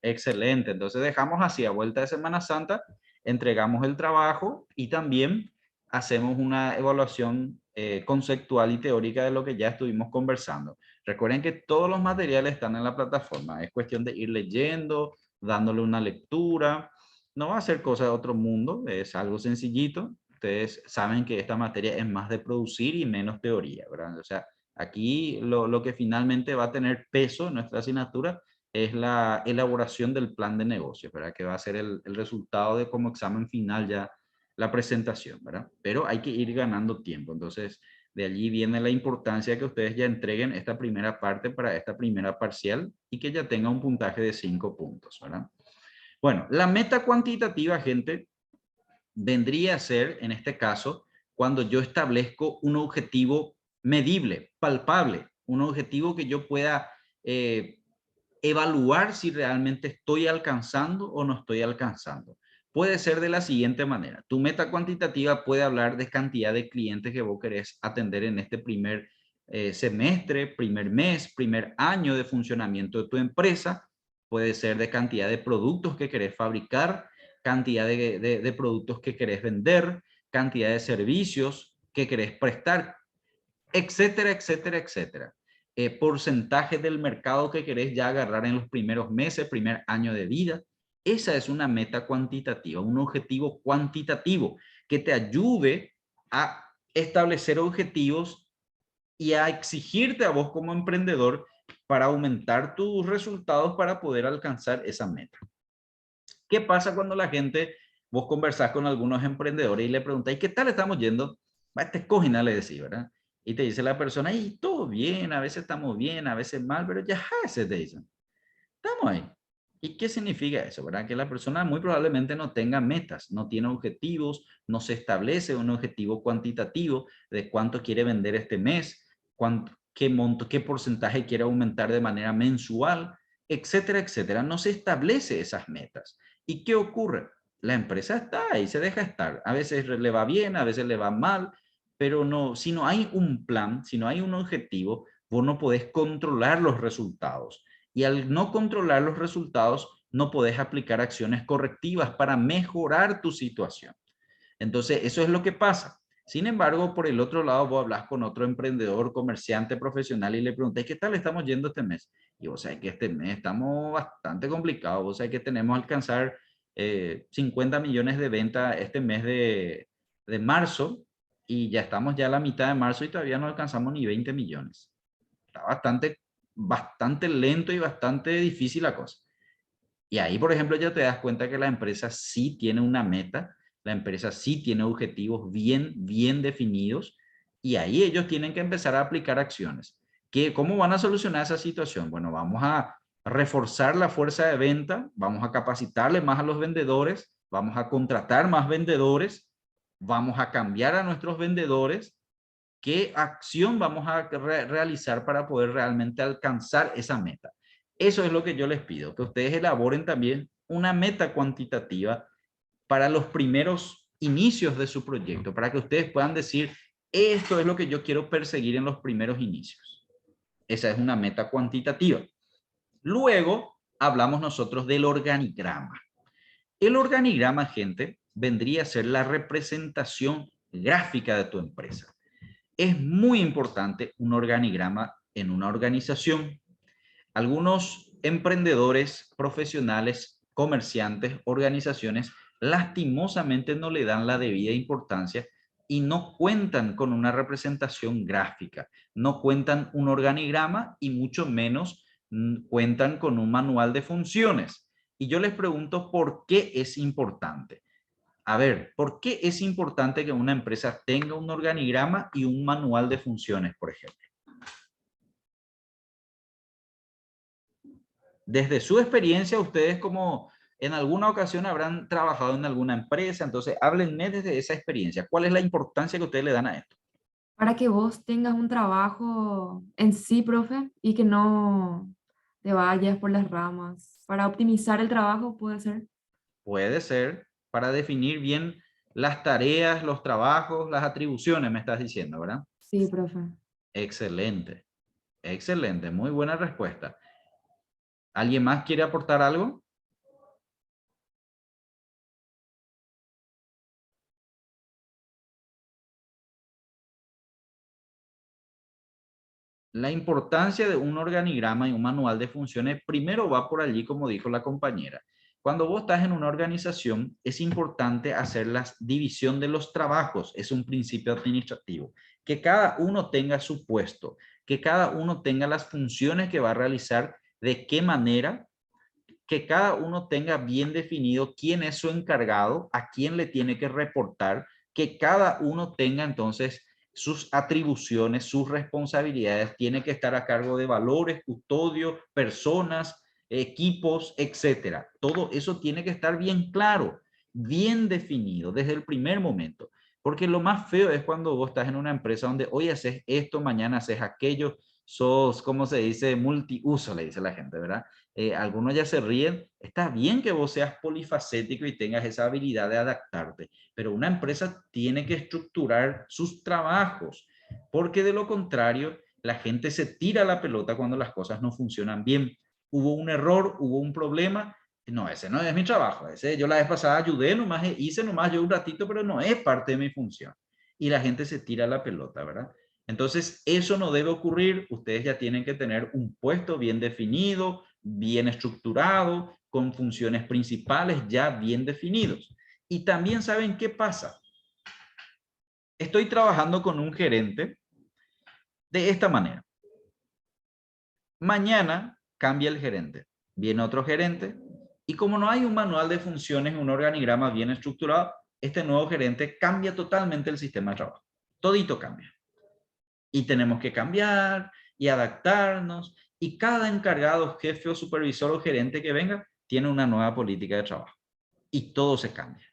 Excelente. Entonces dejamos así, a vuelta de Semana Santa, entregamos el trabajo y también hacemos una evaluación conceptual y teórica de lo que ya estuvimos conversando. Recuerden que todos los materiales están en la plataforma. Es cuestión de ir leyendo, dándole una lectura. No va a ser cosa de otro mundo, es algo sencillito. Ustedes saben que esta materia es más de producir y menos teoría, ¿verdad? O sea, aquí lo que finalmente va a tener peso en nuestra asignatura es la elaboración del plan de negocio, ¿verdad? Que va a ser el resultado de como examen final ya la presentación, ¿verdad? Pero hay que ir ganando tiempo. Entonces, de allí viene la importancia que ustedes ya entreguen esta primera parte para esta primera parcial y que ya tenga un puntaje de 5 puntos, ¿verdad? Bueno, la meta cuantitativa, gente, vendría a ser, en este caso, cuando yo establezco un objetivo medible, palpable, un objetivo que yo pueda evaluar si realmente estoy alcanzando o no estoy alcanzando. Puede ser de la siguiente manera. Tu meta cuantitativa puede hablar de cantidad de clientes que vos querés atender en este primer semestre, primer mes, primer año de funcionamiento de tu empresa. Puede ser de cantidad de productos que querés fabricar, cantidad de productos que querés vender, cantidad de servicios que querés prestar, etcétera, etcétera, etcétera. Porcentaje del mercado que querés ya agarrar en los primeros meses, primer año de vida. Esa es una meta cuantitativa, un objetivo cuantitativo que te ayude a establecer objetivos y a exigirte a vos como emprendedor para aumentar tus resultados para poder alcanzar esa meta. ¿Qué pasa cuando la gente, vos conversás con algunos emprendedores y le preguntáis, ¿qué tal estamos yendo? Te escogen, le decís, ¿verdad? Y te dice la persona, y todo bien, a veces estamos bien, a veces mal, pero ya se te dicen, estamos ahí. ¿Y qué significa eso? ¿Verdad? Que la persona muy probablemente no tenga metas, no tiene objetivos, no se establece un objetivo cuantitativo de cuánto quiere vender este mes, qué monto, qué porcentaje quiere aumentar de manera mensual, etcétera, etcétera. No se establece esas metas. ¿Y qué ocurre? La empresa está ahí, se deja estar. A veces le va bien, a veces le va mal, pero no, si no hay un plan, si no hay un objetivo, vos no podés controlar los resultados. Y al no controlar los resultados, no podés aplicar acciones correctivas para mejorar tu situación. Entonces, eso es lo que pasa. Sin embargo, por el otro lado, vos hablas con otro emprendedor, comerciante, profesional y le preguntáis, ¿qué tal estamos yendo este mes? Y vos sabés que este mes estamos bastante complicados. Vos sabés que tenemos que alcanzar 50 millones de ventas este mes de marzo y ya estamos ya a la mitad de marzo y todavía no alcanzamos ni 20 millones. Está bastante lento y bastante difícil la cosa. Y ahí, por ejemplo, ya te das cuenta que la empresa sí tiene una meta, la empresa sí tiene objetivos bien definidos y ahí ellos tienen que empezar a aplicar acciones. ¿Cómo van a solucionar esa situación? Bueno, vamos a reforzar la fuerza de venta, vamos a capacitarle más a los vendedores, vamos a contratar más vendedores, vamos a cambiar a nuestros vendedores. ¿Qué acción vamos a realizar para poder realmente alcanzar esa meta? Eso es lo que yo les pido, que ustedes elaboren también una meta cuantitativa para los primeros inicios de su proyecto, para que ustedes puedan decir, esto es lo que yo quiero perseguir en los primeros inicios. Esa es una meta cuantitativa. Luego hablamos nosotros del organigrama. El organigrama, gente, vendría a ser la representación gráfica de tu empresa. Es muy importante un organigrama en una organización. Algunos emprendedores, profesionales, comerciantes, organizaciones, lastimosamente no le dan la debida importancia y no cuentan con una representación gráfica, no cuentan un organigrama y mucho menos cuentan con un manual de funciones. Y yo les pregunto por qué es importante. A ver, ¿por qué es importante que una empresa tenga un organigrama y un manual de funciones, por ejemplo? Desde su experiencia, ustedes como en alguna ocasión habrán trabajado en alguna empresa, entonces háblenme desde esa experiencia. ¿Cuál es la importancia que ustedes le dan a esto? Para que vos tengas un trabajo en sí, profe, y que no te vayas por las ramas. Para optimizar el trabajo, puede ser. Puede ser para definir bien las tareas, los trabajos, las atribuciones, me estás diciendo, ¿verdad? Sí, profe. Excelente, excelente, muy buena respuesta. ¿Alguien más quiere aportar algo? La importancia de un organigrama y un manual de funciones primero va por allí, como dijo la compañera. Cuando vos estás en una organización, es importante hacer la división de los trabajos. Es un principio administrativo. Que cada uno tenga su puesto, que cada uno tenga las funciones que va a realizar, de qué manera, que cada uno tenga bien definido quién es su encargado, a quién le tiene que reportar, que cada uno tenga entonces sus atribuciones, sus responsabilidades, tiene que estar a cargo de valores, custodio, personas, equipos, etcétera. Todo eso tiene que estar bien claro, bien definido desde el primer momento. Porque lo más feo es cuando vos estás en una empresa donde hoy haces esto, mañana haces aquello, sos, ¿cómo se dice? Multiuso, le dice la gente, ¿verdad? Algunos ya se ríen. Está bien que vos seas polifacético y tengas esa habilidad de adaptarte, pero una empresa tiene que estructurar sus trabajos, porque de lo contrario, la gente se tira la pelota cuando las cosas no funcionan bien. Hubo un error, hubo un problema, No, ese no es mi trabajo. Ese, yo la vez pasada ayudé nomás, hice nomás yo un ratito, pero no es parte de mi función. Y la gente se tira la pelota, ¿verdad? Entonces, eso no debe ocurrir. Ustedes ya tienen que tener un puesto bien definido, bien estructurado, con funciones principales ya bien definidos. Y también saben qué pasa. Estoy trabajando con un gerente de esta manera. Mañana cambia el gerente, viene otro gerente, y como no hay un manual de funciones, un organigrama bien estructurado, este nuevo gerente cambia totalmente el sistema de trabajo. Todito cambia. Y tenemos que cambiar y adaptarnos, y cada encargado, jefe o supervisor o gerente que venga, tiene una nueva política de trabajo. Y todo se cambia.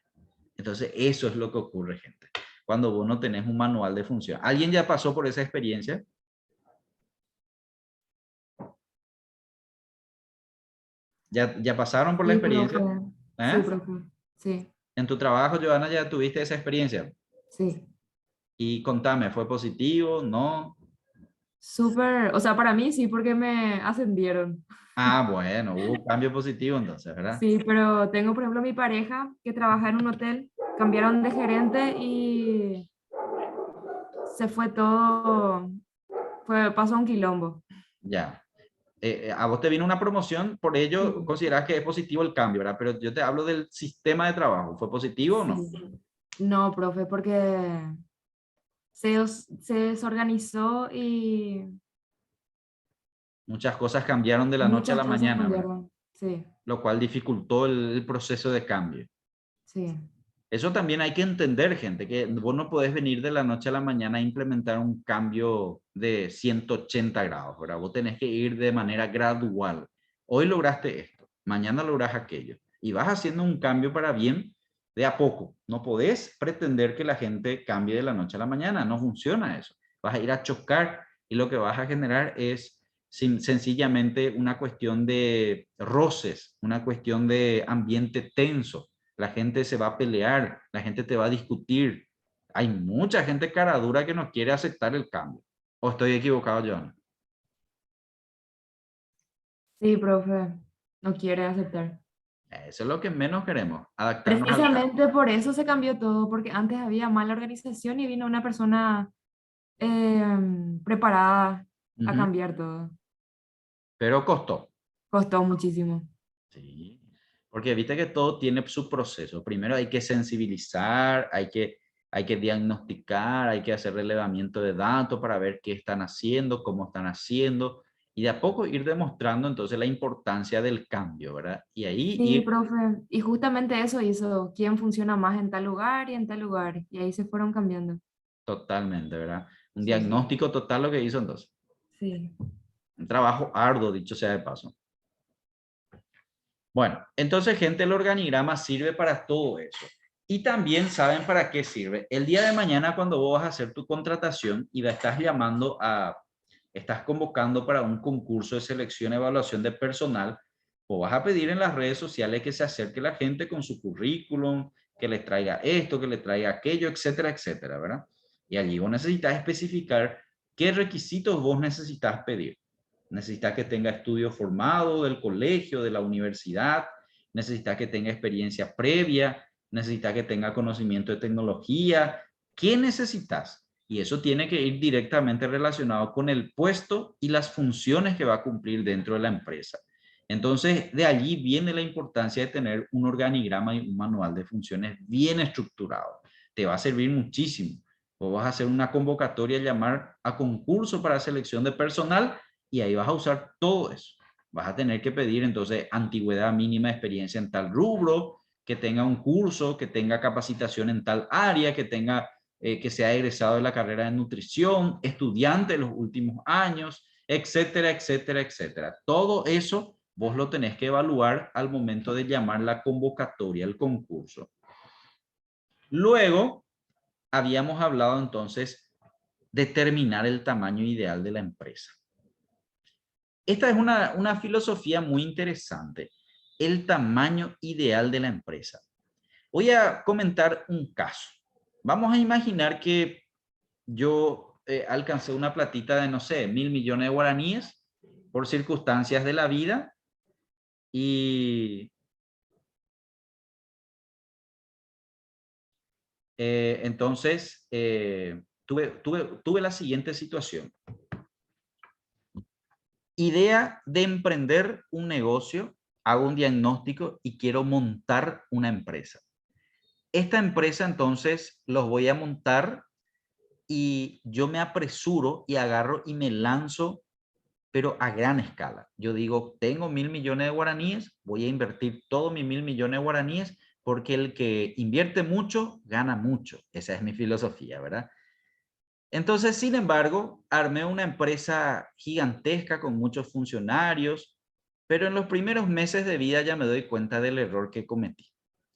Entonces, eso es lo que ocurre, gente. Cuando vos no tenés un manual de funciones. ¿Alguien ya pasó por esa experiencia? ¿Ya pasaron por la Sí, experiencia? profe. Sí, ¿Eh? profe. Sí, En tu trabajo, Joana, ya tuviste esa experiencia. sí. Y contame, ¿fue positivo? ¿No? Súper, o sea, para mí sí, porque me ascendieron. Ah, bueno, hubo cambio positivo entonces, ¿verdad? Sí, pero tengo, por ejemplo, mi pareja que trabaja en un hotel, cambiaron de gerente y se fue todo, pasó un quilombo. Ya. A vos te vino una promoción, por ello Sí, considerás que es positivo el cambio, ¿verdad? Pero yo te hablo del sistema de trabajo. ¿Fue positivo o no? sí. No, profe, porque se desorganizó y Muchas cosas cambiaron de la noche a muchas la cosas mañana, ¿verdad? cambiaron. Sí, Lo cual dificultó el proceso de cambio. sí. Eso también hay que entender, gente, que vos no podés venir de la noche a la mañana a implementar un cambio de 180 grados, ¿verdad? Vos tenés que ir de manera gradual. Hoy lograste esto, mañana lográs aquello. Y vas haciendo un cambio para bien de a poco. No podés pretender que la gente cambie de la noche a la mañana. No funciona eso. Vas a ir a chocar y lo que vas a generar es sencillamente una cuestión de roces, una cuestión de ambiente tenso. La gente se va a pelear, la gente te va a discutir. Hay mucha gente cara dura que no quiere aceptar el cambio. ¿O estoy equivocado, John? Sí, profe, no quiere aceptar. Eso es lo que menos queremos, adaptarnos al cambio. Precisamente por eso se cambió todo, porque antes había mala organización y vino una persona preparada a Ujú. cambiar todo. Pero costó. Costó muchísimo. Sí. Porque viste que todo tiene su proceso. Primero hay que sensibilizar, hay que diagnosticar, hay que hacer relevamiento de datos para ver qué están haciendo, cómo están haciendo, y de a poco ir demostrando entonces la importancia del cambio, ¿verdad? Y ahí Sí, ir profe, y justamente eso hizo quién funciona más en tal lugar y en tal lugar, y ahí se fueron cambiando. totalmente, ¿verdad? Un Sí, diagnóstico total lo que hizo entonces. sí. Un trabajo arduo, dicho sea de paso. Bueno, entonces, gente, el organigrama sirve para todo eso. Y también saben para qué sirve. El día de mañana, cuando vos vas a hacer tu contratación y la estás convocando para un concurso de selección y evaluación de personal, o vas a pedir en las redes sociales que se acerque la gente con su currículum, que les traiga esto, que les traiga aquello, etcétera, etcétera, ¿verdad? Y allí vos necesitas especificar qué requisitos vos necesitas pedir. Necesitas que tenga estudio formado del colegio, de la universidad, necesitas que tenga experiencia previa, necesitas que tenga conocimiento de tecnología. ¿Qué necesitas? Y eso tiene que ir directamente relacionado con el puesto y las funciones que va a cumplir dentro de la empresa. Entonces, de allí viene la importancia de tener un organigrama y un manual de funciones bien estructurado. Te va a servir muchísimo. O vas a hacer una convocatoria, llamar a concurso para selección de personal, y ahí vas a usar todo eso. Vas a tener que pedir entonces antigüedad mínima de experiencia en tal rubro, que tenga un curso, que tenga capacitación en tal área, que sea egresado de la carrera de nutrición, estudiante de los últimos años, etcétera, etcétera, etcétera. Todo eso vos lo tenés que evaluar al momento de llamar la convocatoria, el concurso. Luego, habíamos hablado entonces de determinar el tamaño ideal de la empresa. Esta es una filosofía muy interesante, el tamaño ideal de la empresa. Voy a comentar un caso. Vamos a imaginar que yo alcancé una platita de, no sé, 1.000 millones de guaraníes por circunstancias de la vida y Entonces, tuve la siguiente situación. Idea de emprender un negocio, hago un diagnóstico y quiero montar una empresa. Esta empresa entonces los voy a montar y yo me apresuro y agarro y me lanzo, pero a gran escala. Yo digo, tengo 1.000 millones de guaraníes, voy a invertir todos mis 1.000 millones de guaraníes porque el que invierte mucho, gana mucho. Esa es mi filosofía, ¿verdad? Entonces, sin embargo, armé una empresa gigantesca con muchos funcionarios, pero en los primeros meses de vida ya me doy cuenta del error que cometí.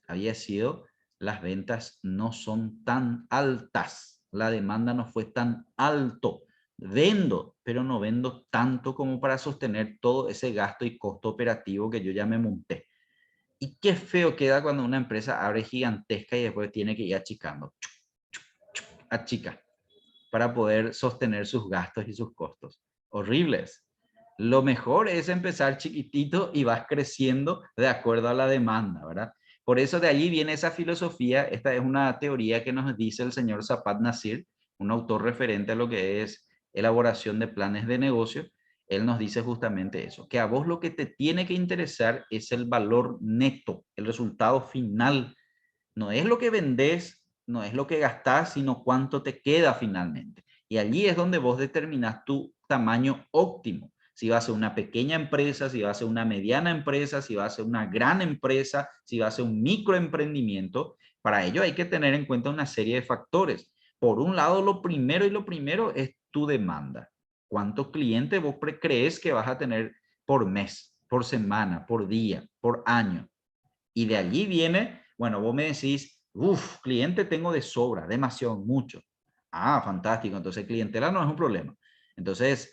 Había sido, las ventas no son tan altas, la demanda no fue tan alto. Vendo, pero no vendo tanto como para sostener todo ese gasto y costo operativo que yo ya me monté. Y qué feo queda cuando una empresa abre gigantesca y después tiene que ir achicando, achica, para poder sostener sus gastos y sus costos. Horribles. Lo mejor es empezar chiquitito y vas creciendo de acuerdo a la demanda, ¿verdad? Por eso de allí viene esa filosofía. Esta es una teoría que nos dice el señor Zapat Nasir, un autor referente a lo que es elaboración de planes de negocio. Él nos dice justamente eso, que a vos lo que te tiene que interesar es el valor neto, el resultado final. No es lo que vendés, no es lo que gastás, sino cuánto te queda finalmente. Y allí es donde vos determinás tu tamaño óptimo. Si va a ser una pequeña empresa, si va a ser una mediana empresa, si va a ser una gran empresa, si va a ser un microemprendimiento. Para ello hay que tener en cuenta una serie de factores. Por un lado, lo primero es tu demanda. ¿Cuántos clientes vos crees que vas a tener por mes, por semana, por día, por año? Y de allí viene, bueno, vos me decís, uff, cliente tengo de sobra, demasiado, mucho. Ah, fantástico, entonces clientela no es un problema. Entonces,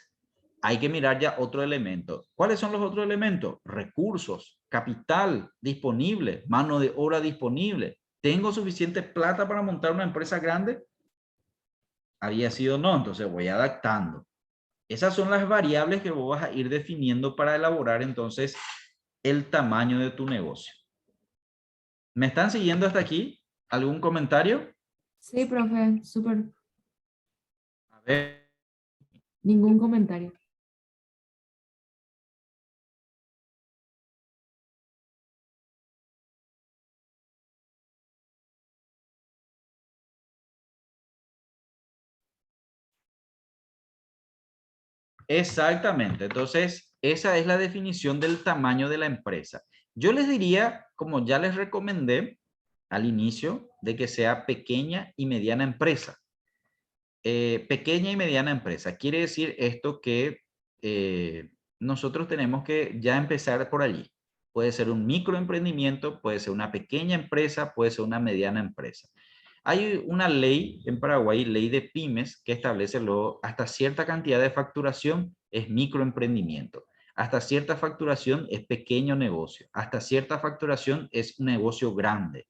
hay que mirar ya otro elemento. ¿Cuáles son los otros elementos? Recursos, capital disponible, mano de obra disponible. ¿Tengo suficiente plata para montar una empresa grande? Había sido no, entonces voy adaptando. Esas son las variables que vos vas a ir definiendo para elaborar entonces el tamaño de tu negocio. ¿Me están siguiendo hasta aquí? ¿Algún comentario? Sí, profe, súper. A ver. Ningún comentario. Exactamente. Entonces, esa es la definición del tamaño de la empresa. Yo les diría, como ya les recomendé al inicio, de que sea pequeña y mediana empresa. Pequeña y mediana empresa. Quiere decir esto que nosotros tenemos que ya empezar por allí. Puede ser un microemprendimiento, puede ser una pequeña empresa, puede ser una mediana empresa. Hay una ley en Paraguay, ley de pymes, que establece hasta cierta cantidad de facturación es microemprendimiento. Hasta cierta facturación es pequeño negocio. Hasta cierta facturación es un negocio grande.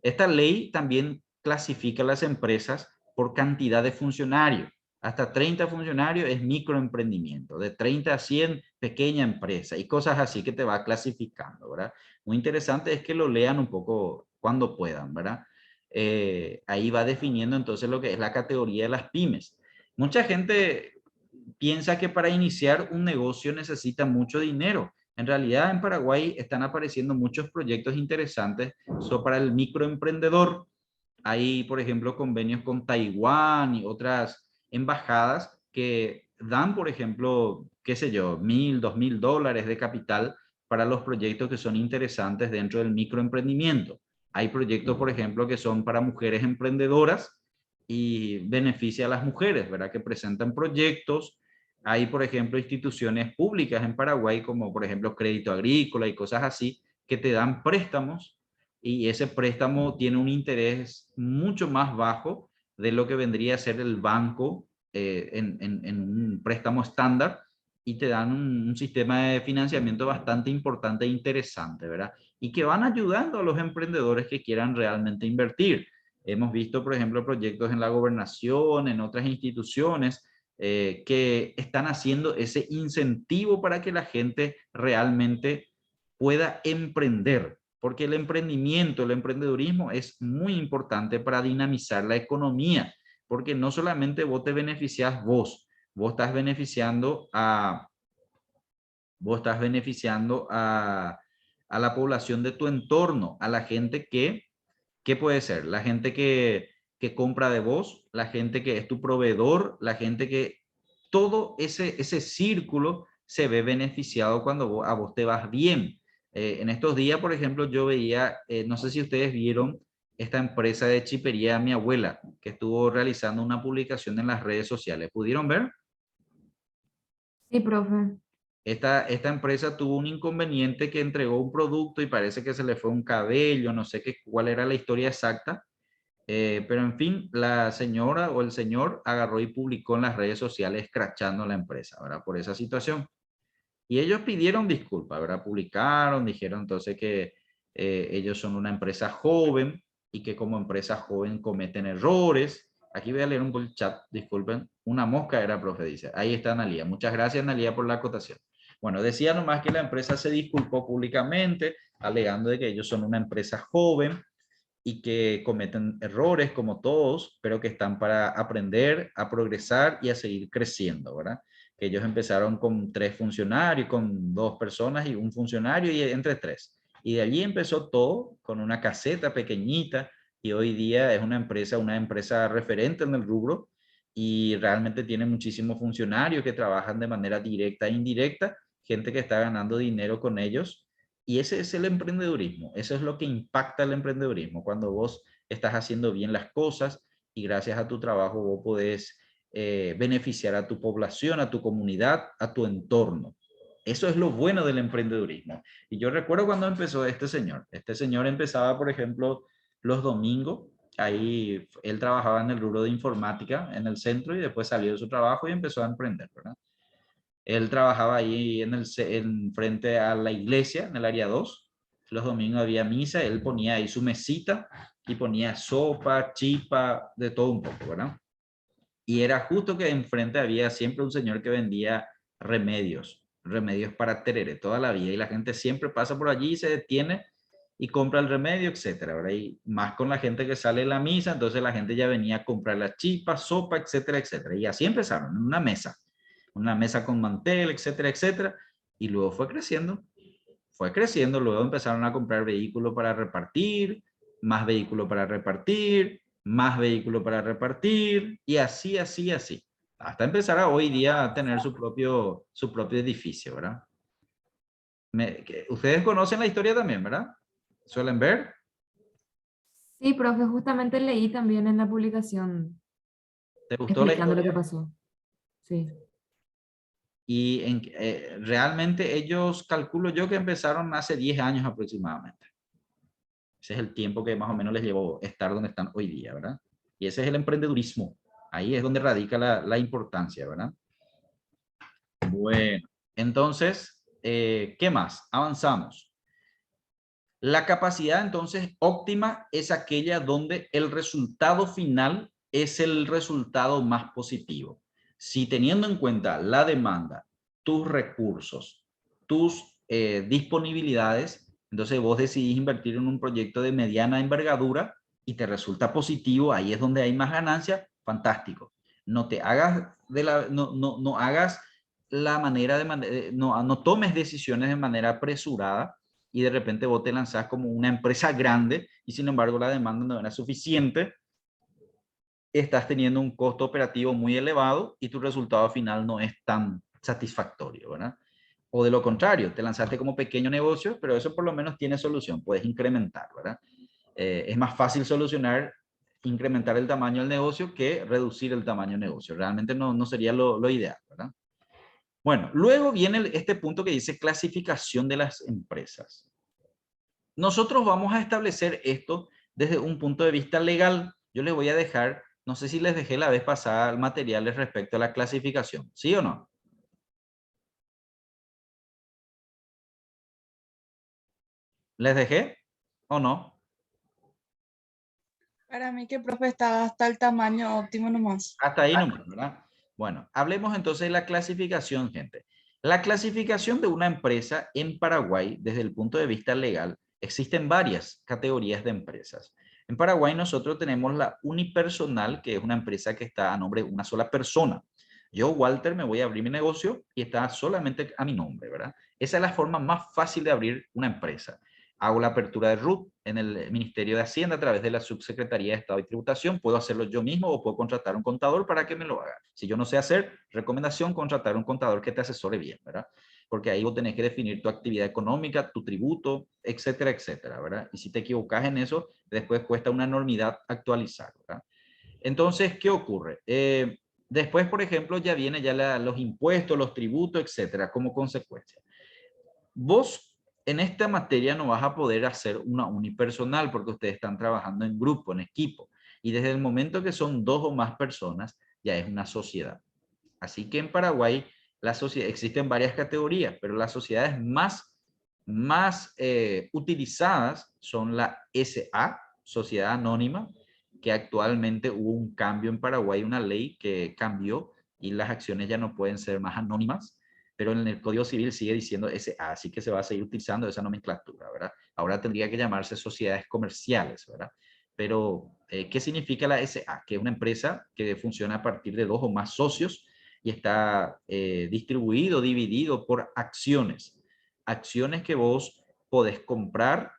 Esta ley también clasifica las empresas por cantidad de funcionarios. Hasta 30 funcionarios es microemprendimiento. De 30 a 100, pequeña empresa. Y cosas así que te va clasificando, ¿verdad? Muy interesante es que lo lean un poco cuando puedan, ¿verdad? Ahí va definiendo entonces lo que es la categoría de las pymes. Mucha gente piensa que para iniciar un negocio necesita mucho dinero. En realidad en Paraguay están apareciendo muchos proyectos interesantes para el microemprendedor. Hay, por ejemplo, convenios con Taiwán y otras embajadas que dan, por ejemplo, qué sé yo, $1.000, $2.000 de capital para los proyectos que son interesantes dentro del microemprendimiento. Hay proyectos, por ejemplo, que son para mujeres emprendedoras y beneficia a las mujeres, ¿verdad? Que presentan proyectos. Hay, por ejemplo, instituciones públicas en Paraguay, como por ejemplo Crédito Agrícola y cosas así, que te dan préstamos y ese préstamo tiene un interés mucho más bajo de lo que vendría a ser el banco en un préstamo estándar y te dan un sistema de financiamiento bastante importante e interesante, ¿verdad? Y que van ayudando a los emprendedores que quieran realmente invertir. Hemos visto, por ejemplo, proyectos en la gobernación, en otras instituciones, que están haciendo ese incentivo para que la gente realmente pueda emprender. porque el emprendimiento, el emprendedurismo es muy importante para dinamizar la economía, porque no solamente vos te beneficias vos estás beneficiando a la población de tu entorno, a la gente ¿qué puede ser? La gente que compra de vos, la gente que es tu proveedor, la gente que todo ese círculo se ve beneficiado cuando a vos te vas bien. En estos días, por ejemplo, yo veía, no sé si ustedes vieron esta empresa de chipería de mi abuela, que estuvo realizando una publicación en las redes sociales. ¿Pudieron ver? Sí, profe. Esta empresa tuvo un inconveniente que entregó un producto y parece que se le fue un cabello, no sé cuál era la historia exacta, pero en fin, la señora o el señor agarró y publicó en las redes sociales escrachando a la empresa, ¿verdad? Por esa situación. Y ellos pidieron disculpas, ¿verdad? Publicaron, dijeron entonces que ellos son una empresa joven y que como empresa joven cometen errores. Aquí voy a leer un poco el chat, disculpen. Una mosca era, profe, dice. Ahí está Analía. Muchas gracias, Analía, por la acotación. Bueno, decía nomás que la empresa se disculpó públicamente, alegando de que ellos son una empresa joven y que cometen errores como todos, pero que están para aprender, a progresar y a seguir creciendo, ¿verdad? Que ellos empezaron con 3 funcionarios, con 2 personas y un funcionario y entre 3. Y de allí empezó todo con una caseta pequeñita y hoy día es una empresa referente en el rubro y realmente tiene muchísimos funcionarios que trabajan de manera directa e indirecta, gente que está ganando dinero con ellos. Y ese es el emprendedurismo, eso es lo que impacta el emprendedurismo, cuando vos estás haciendo bien las cosas y gracias a tu trabajo vos podés beneficiar a tu población, a tu comunidad, a tu entorno. Eso es lo bueno del emprendedurismo. Y yo recuerdo cuando empezó este señor empezaba, por ejemplo, los domingos, ahí él trabajaba en el rubro de informática en el centro y después salió de su trabajo y empezó a emprender, ¿verdad? Él trabajaba ahí en frente a la iglesia, en el área 2. Los domingos había misa, él ponía ahí su mesita y ponía sopa, chipa, de todo un poco, ¿verdad? Y era justo que enfrente había siempre un señor que vendía remedios para tereré toda la vida. Y la gente siempre pasa por allí y se detiene y compra el remedio, etcétera, ¿verdad? Y más con la gente que sale de la misa, entonces la gente ya venía a comprar las chipas, sopa, etcétera, etcétera. Y así empezaron, en una mesa con mantel, etcétera, etcétera, y luego fue creciendo, luego empezaron a comprar vehículos para repartir, más vehículos para repartir, más vehículos para repartir, y así, así, así, hasta empezar a hoy día a tener su propio edificio, ¿verdad? Ustedes conocen la historia también, ¿verdad? ¿Suelen ver? Sí, profe, justamente leí también en la publicación ¿Te gustó la explicando lo que historia? pasó. Sí. Y realmente ellos, calculo yo que empezaron hace 10 años aproximadamente. Ese es el tiempo que más o menos les llevó estar donde están hoy día, ¿verdad? Y ese es el emprendedurismo. Ahí es donde radica la importancia, ¿verdad? Bueno, entonces, ¿qué más? Avanzamos. La capacidad entonces óptima es aquella donde el resultado final es el resultado más positivo. Si teniendo en cuenta la demanda, tus recursos, tus disponibilidades, entonces vos decidís invertir en un proyecto de mediana envergadura y te resulta positivo, ahí es donde hay más ganancia, fantástico. No te hagas no hagas la manera no tomes decisiones de manera apresurada y de repente vos te lanzás como una empresa grande y sin embargo la demanda no era suficiente, estás teniendo un costo operativo muy elevado y tu resultado final no es tan satisfactorio, ¿verdad? O de lo contrario, te lanzaste como pequeño negocio, pero eso por lo menos tiene solución, puedes incrementar, ¿verdad? Es más fácil incrementar el tamaño del negocio que reducir el tamaño del negocio. Realmente no sería lo ideal, ¿verdad? Bueno, luego viene este punto que dice clasificación de las empresas. Nosotros vamos a establecer esto desde un punto de vista legal. Yo les voy a dejar, no sé si les dejé la vez pasada materiales respecto a la clasificación, ¿sí o no? ¿Les dejé o no? Para mí que profe está hasta el tamaño óptimo nomás. Hasta ahí nomás, ¿verdad? Bueno, hablemos entonces de la clasificación, gente. La clasificación de una empresa en Paraguay, desde el punto de vista legal, Existen varias categorías de empresas. En Paraguay nosotros tenemos la unipersonal, que es una empresa que está a nombre de una sola persona. Yo, Walter, me voy a abrir mi negocio y está solamente a mi nombre, ¿verdad? Esa es la forma más fácil de abrir una empresa. Hago la apertura de RUT en el Ministerio de Hacienda a través de la Subsecretaría de Estado y Tributación. Puedo hacerlo yo mismo o puedo contratar un contador para que me lo haga. Si yo no sé hacer, recomendación, contratar un contador que te asesore bien, ¿verdad? Porque ahí vos tenés que definir tu actividad económica, tu tributo, etcétera, etcétera, ¿verdad? Y si te equivocas en eso, después cuesta una enormidad actualizar, ¿verdad? Entonces, ¿qué ocurre? Después, por ejemplo, ya vienen ya los impuestos, los tributos, etcétera, como consecuencia. Vos en esta materia no vas a poder hacer una unipersonal porque ustedes están trabajando en grupo, en equipo. Y desde el momento que son 2 o más personas, ya es una sociedad. Así que en Paraguay existen varias categorías, pero las sociedades más utilizadas son la SA, Sociedad Anónima, que actualmente hubo un cambio en Paraguay, una ley que cambió y las acciones ya no pueden ser más anónimas, pero en el Código Civil sigue diciendo SA, así que se va a seguir utilizando esa nomenclatura, ¿verdad? Ahora tendría que llamarse sociedades comerciales, ¿verdad? Pero, ¿qué significa la SA? Que es una empresa que funciona a partir de 2 o más socios y está distribuido, dividido por acciones. Acciones que vos podés comprar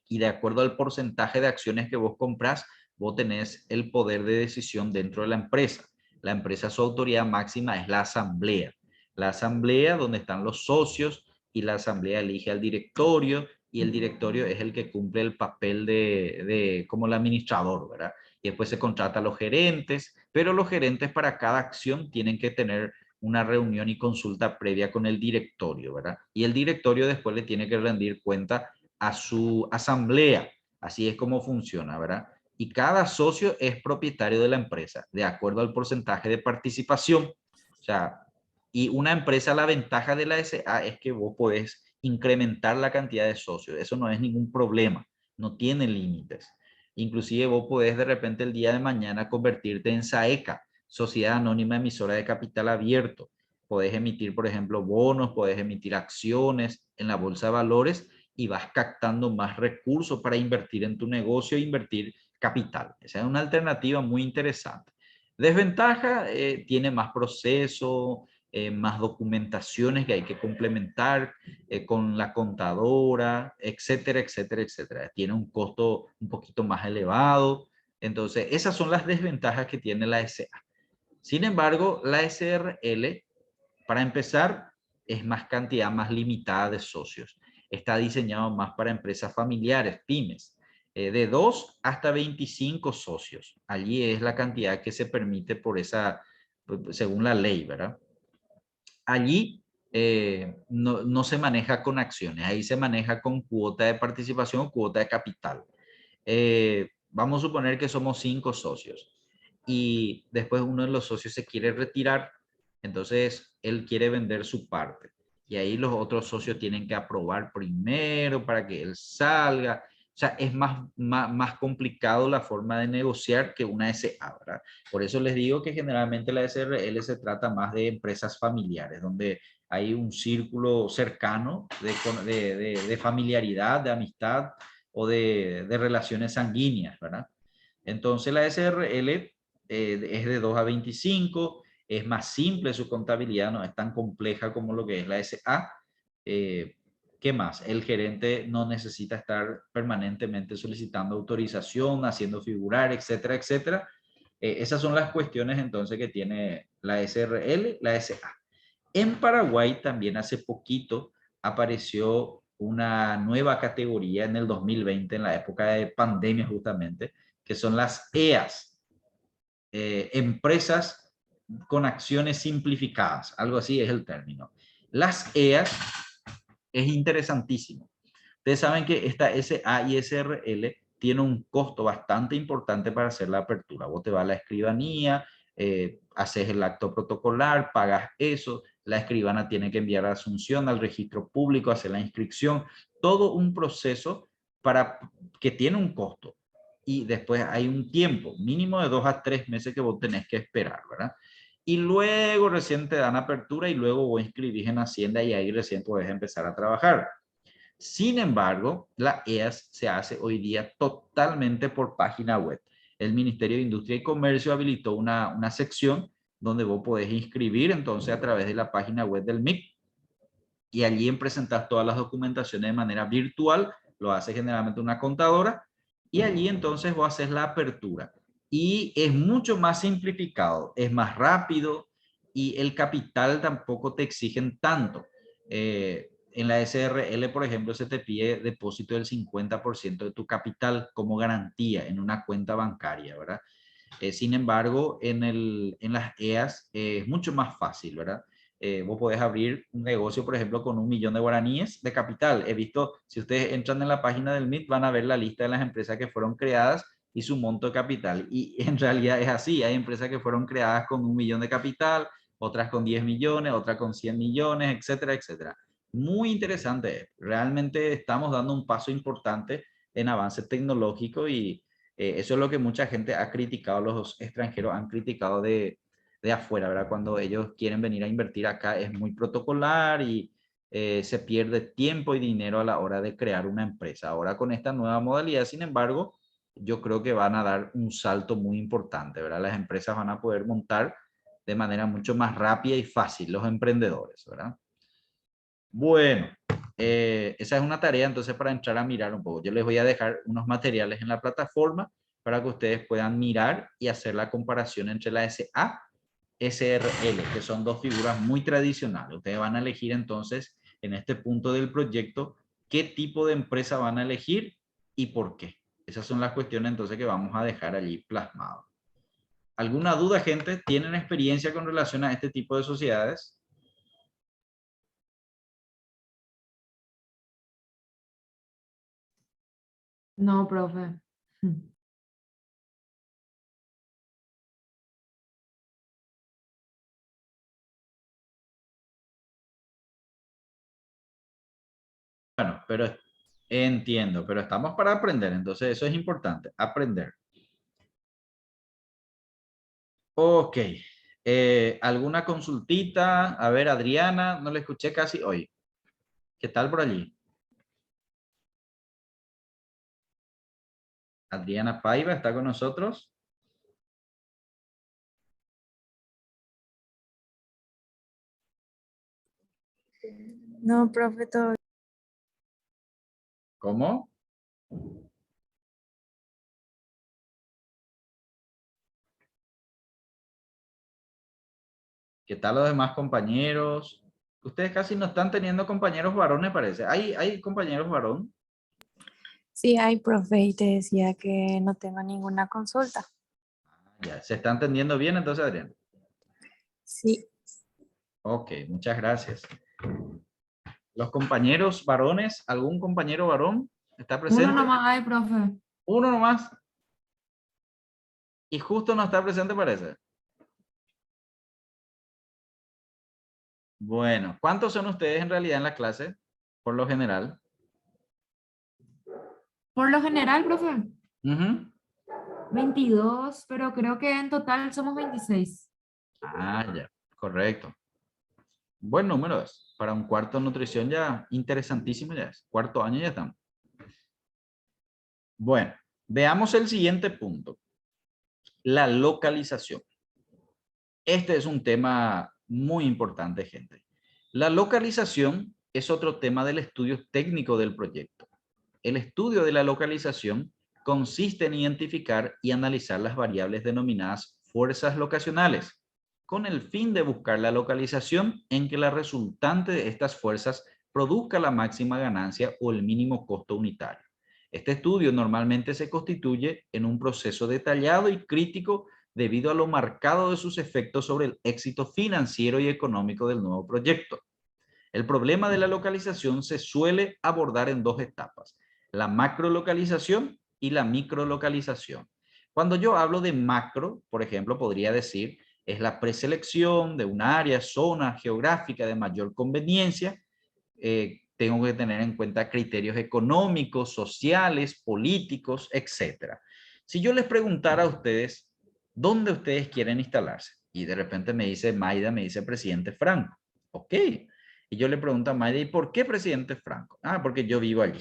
y de acuerdo al porcentaje de acciones que vos comprás, vos tenés el poder de decisión dentro de la empresa. La empresa, su autoridad máxima es la asamblea. La asamblea donde están los socios y la asamblea elige al directorio y el directorio es el que cumple el papel como el administrador, ¿verdad? Y después se contrata a los gerentes, pero los gerentes para cada acción tienen que tener una reunión y consulta previa con el directorio, ¿verdad? Y el directorio después le tiene que rendir cuenta a su asamblea. Así es como funciona, ¿verdad? Y cada socio es propietario de la empresa, de acuerdo al porcentaje de participación. O sea, y una empresa, la ventaja de la SA es que vos podés incrementar la cantidad de socios. Eso no es ningún problema, no tiene límites. Inclusive vos podés de repente el día de mañana convertirte en SAECA, Sociedad Anónima Emisora de Capital Abierto. Podés emitir, por ejemplo, bonos, podés emitir acciones en la bolsa de valores y vas captando más recursos para invertir en tu negocio e invertir capital. Esa es una alternativa muy interesante. Desventaja, tiene más proceso, más documentaciones que hay que complementar con la contadora, etcétera, etcétera, etcétera. Tiene un costo un poquito más elevado. Entonces, esas son las desventajas que tiene la SA. Sin embargo, la SRL, para empezar, es más cantidad, más limitada de socios. Está diseñado más para empresas familiares, pymes, de 2 hasta 25 socios. Allí es la cantidad que se permite por según la ley, ¿verdad? Allí no se maneja con acciones, ahí se maneja con cuota de participación o cuota de capital. Vamos a suponer que somos 5 socios y después uno de los socios se quiere retirar, entonces él quiere vender su parte y ahí los otros socios tienen que aprobar primero para que él salga. O sea, es más complicado la forma de negociar que una SA, ¿verdad? Por eso les digo que generalmente la SRL se trata más de empresas familiares, donde hay un círculo cercano de familiaridad, de amistad o de relaciones sanguíneas, ¿verdad? Entonces la SRL es de 2 a 25, es más simple su contabilidad, no es tan compleja como lo que es la SA. ¿Qué más? El gerente no necesita estar permanentemente solicitando autorización, haciendo figurar, etcétera, etcétera. Esas son las cuestiones entonces que tiene la SRL, la SA. En Paraguay también hace poquito apareció una nueva categoría en el 2020, en la época de pandemia justamente, que son las EAS, empresas con acciones simplificadas, algo así es el término. Las EAS es interesantísimo. Ustedes saben que esta SA y SRL tiene un costo bastante importante para hacer la apertura. Vos te vas a la escribanía, haces el acto protocolar, pagas eso, la escribana tiene que enviar a Asunción al registro público, hacer la inscripción, todo un proceso que tiene un costo. Y después hay un tiempo mínimo de 2 a 3 meses que vos tenés que esperar, ¿verdad? Y luego recién te dan apertura y luego vos inscribís en Hacienda y ahí recién podés empezar a trabajar. Sin embargo, la EAS se hace hoy día totalmente por página web. El Ministerio de Industria y Comercio habilitó una sección donde vos podés inscribir entonces a través de la página web del MIC y allí presentas todas las documentaciones de manera virtual, lo hace generalmente una contadora y allí entonces vos haces la apertura. Y es mucho más simplificado, es más rápido y el capital tampoco te exigen tanto. En la SRL, por ejemplo, se te pide depósito del 50% de tu capital como garantía en una cuenta bancaria, ¿verdad? Sin embargo, en las EAS es mucho más fácil, ¿verdad? Vos podés abrir un negocio, por ejemplo, con 1 millón de guaraníes de capital. He visto, si ustedes entran en la página del MIT, van a ver la lista de las empresas que fueron creadas y su monto de capital. Y en realidad es así. Hay empresas que fueron creadas con 1 millón de capital, otras con 10 millones, otras con 100 millones, etcétera, etcétera. Muy interesante. Realmente estamos dando un paso importante en avance tecnológico y eso es lo que mucha gente ha criticado, los extranjeros han criticado de afuera, ¿verdad? Cuando ellos quieren venir a invertir acá es muy protocolar y se pierde tiempo y dinero a la hora de crear una empresa. Ahora con esta nueva modalidad, sin embargo, yo creo que van a dar un salto muy importante, ¿verdad? Las empresas van a poder montar de manera mucho más rápida y fácil, los emprendedores, ¿verdad? Bueno, esa es una tarea entonces para entrar a mirar un poco. Yo les voy a dejar unos materiales en la plataforma para que ustedes puedan mirar y hacer la comparación entre la SA y SRL, que son dos figuras muy tradicionales. Ustedes van a elegir entonces en este punto del proyecto qué tipo de empresa van a elegir y por qué. Esas son las cuestiones entonces que vamos a dejar allí plasmado. ¿Alguna duda, gente? ¿Tienen experiencia con relación a este tipo de sociedades? No, profe. Bueno, pero entiendo, pero estamos para aprender, entonces eso es importante, aprender. Ok, ¿alguna consultita? A ver, Adriana, no le escuché casi hoy. ¿Qué tal por allí? Adriana Paiva está con nosotros. No, profe, todo. ¿Cómo? ¿Qué tal los demás compañeros? Ustedes casi no están teniendo compañeros varones, parece. ¿Hay compañeros varón? Sí, hay, profe, y te decía que no tengo ninguna consulta. Ya, ¿se está entendiendo bien entonces, Adriana? Sí, Ok, muchas gracias. Los compañeros varones, ¿algún compañero varón está Uno presente? nomás hay, profe. Uno nomás. Y justo no está presente, parece. Bueno, ¿cuántos son ustedes en realidad en la clase? Por lo general. Por lo general, profe, Ujú. 22, pero creo que en total somos 26. Ah, ya, correcto. Buen número es. Para un cuarto de nutrición ya interesantísimo ya es. Cuarto año ya estamos. Bueno, veamos el siguiente punto. La localización. Este es un tema muy importante, gente. La localización es otro tema del estudio técnico del proyecto. El estudio de la localización consiste en identificar y analizar las variables denominadas fuerzas locacionales, con el fin de buscar la localización en que la resultante de estas fuerzas produzca la máxima ganancia o el mínimo costo unitario. Este estudio normalmente se constituye en un proceso detallado y crítico debido a lo marcado de sus efectos sobre el éxito financiero y económico del nuevo proyecto. El problema de la localización se suele abordar en dos etapas: la macrolocalización y la microlocalización. Cuando yo hablo de macro, por ejemplo, podría decir, es la preselección de un área, zona geográfica de mayor conveniencia. Tengo que tener en cuenta criterios económicos, sociales, políticos, etcétera. Si yo les preguntara a ustedes, ¿dónde ustedes quieren instalarse? Y de repente me dice Maida, me dice Presidente Franco. Ok, Y yo le pregunto a Mayra, ¿y por qué presidente Franco? Ah, porque yo vivo allí.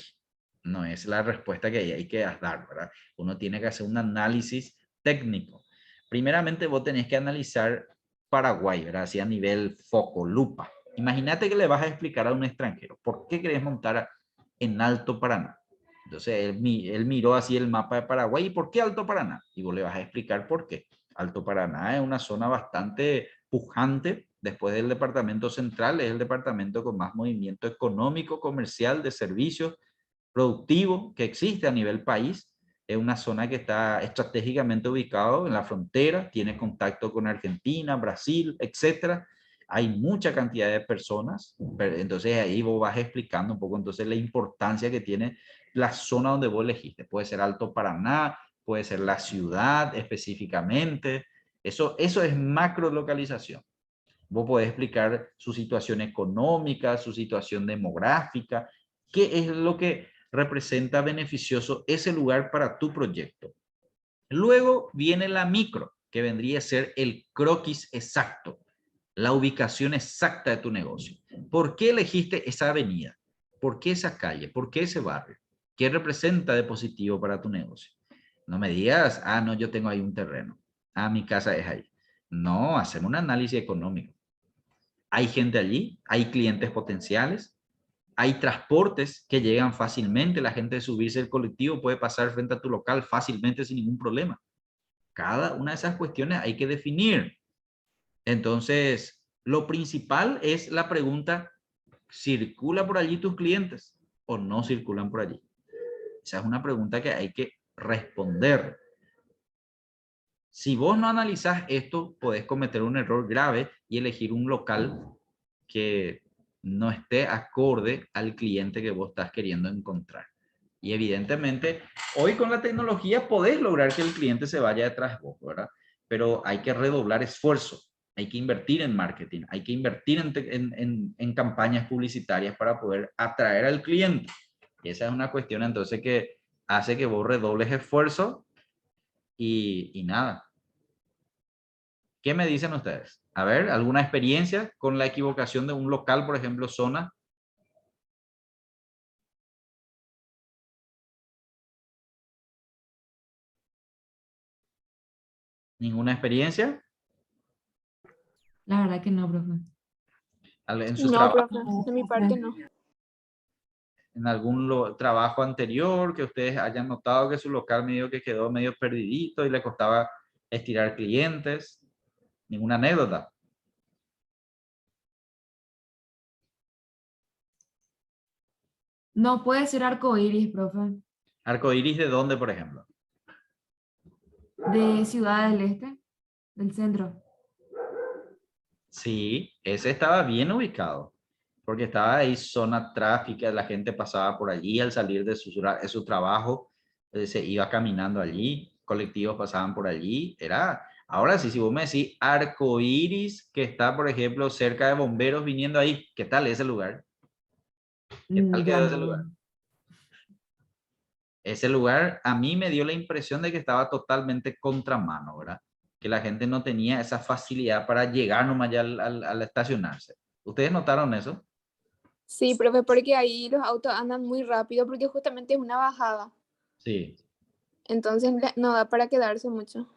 No es la respuesta que hay que dar, ¿verdad? Uno tiene que hacer un análisis técnico. Primeramente vos tenés que analizar Paraguay, ¿verdad? Así a nivel foco, lupa. Imagínate que le vas a explicar a un extranjero, ¿por qué querés montar en Alto Paraná? Entonces él miró así el mapa de Paraguay, ¿y por qué Alto Paraná? Y vos le vas a explicar por qué. Alto Paraná es una zona bastante pujante, después del departamento central, es el departamento con más movimiento económico, comercial, de servicios, productivo que existe a nivel país. Es una zona que está estratégicamente ubicado en la frontera, tiene contacto con Argentina, Brasil, etcétera. Hay mucha cantidad de personas, entonces ahí vos vas explicando un poco entonces la importancia que tiene la zona donde vos elegiste. Puede ser Alto Paraná, puede ser la ciudad específicamente. Eso es macro localización. Vos podés explicar su situación económica, su situación demográfica, qué es lo que representa beneficioso ese lugar para tu proyecto. Luego viene la micro, que vendría a ser el croquis exacto, la ubicación exacta de tu negocio. ¿Por qué elegiste esa avenida? ¿Por qué esa calle? ¿Por qué ese barrio? ¿Qué representa de positivo para tu negocio? No me digas, ah, no, yo tengo ahí un terreno. Ah, mi casa es ahí. No, hacemos un análisis económico. ¿Hay gente allí? ¿Hay clientes potenciales? ¿Hay transportes que llegan fácilmente? La gente de subirse el colectivo puede pasar frente a tu local fácilmente sin ningún problema. Cada una de esas cuestiones hay que definir. Entonces, lo principal es la pregunta, ¿circula por allí tus clientes o no circulan por allí? Esa es una pregunta que hay que responder. Si vos no analizás esto, podés cometer un error grave y elegir un local que no esté acorde al cliente que vos estás queriendo encontrar. Y evidentemente, hoy con la tecnología podés lograr que el cliente se vaya detrás de vos, ¿verdad? Pero hay que redoblar esfuerzo, hay que invertir en marketing, hay que invertir en campañas publicitarias para poder atraer al cliente. Y esa es una cuestión entonces que hace que vos redobles esfuerzo y nada. ¿Qué me dicen ustedes? A ver, ¿alguna experiencia con la equivocación de un local, por ejemplo, zona? ¿Ninguna experiencia? La verdad que no, profe. ¿En su No, trabajo, profe, de mi parte no. en algún trabajo anterior que ustedes hayan notado que su local medio que quedó medio perdidito y le costaba estirar clientes? ¿Ninguna anécdota? No puede ser arcoíris, profe. ¿Arcoiris de dónde, por ejemplo? De Ciudad del Este, del centro. Sí, ese estaba bien ubicado, porque estaba ahí zona tráfica, la gente pasaba por allí al salir de su trabajo, se iba caminando allí, colectivos pasaban por allí, ahora sí, si vos me decís Arco Iris, que está, por ejemplo, cerca de bomberos viniendo ahí, ¿qué tal ese lugar? ¿Qué tal Ya quedó ese lugar? no. Ese lugar a mí me dio la impresión de que estaba totalmente contramano, ¿verdad? Que la gente no tenía esa facilidad para llegar nomás ya al estacionarse. ¿Ustedes notaron eso? Sí, profe, porque ahí los autos andan muy rápido porque justamente es una bajada. Sí, Entonces no da para quedarse mucho.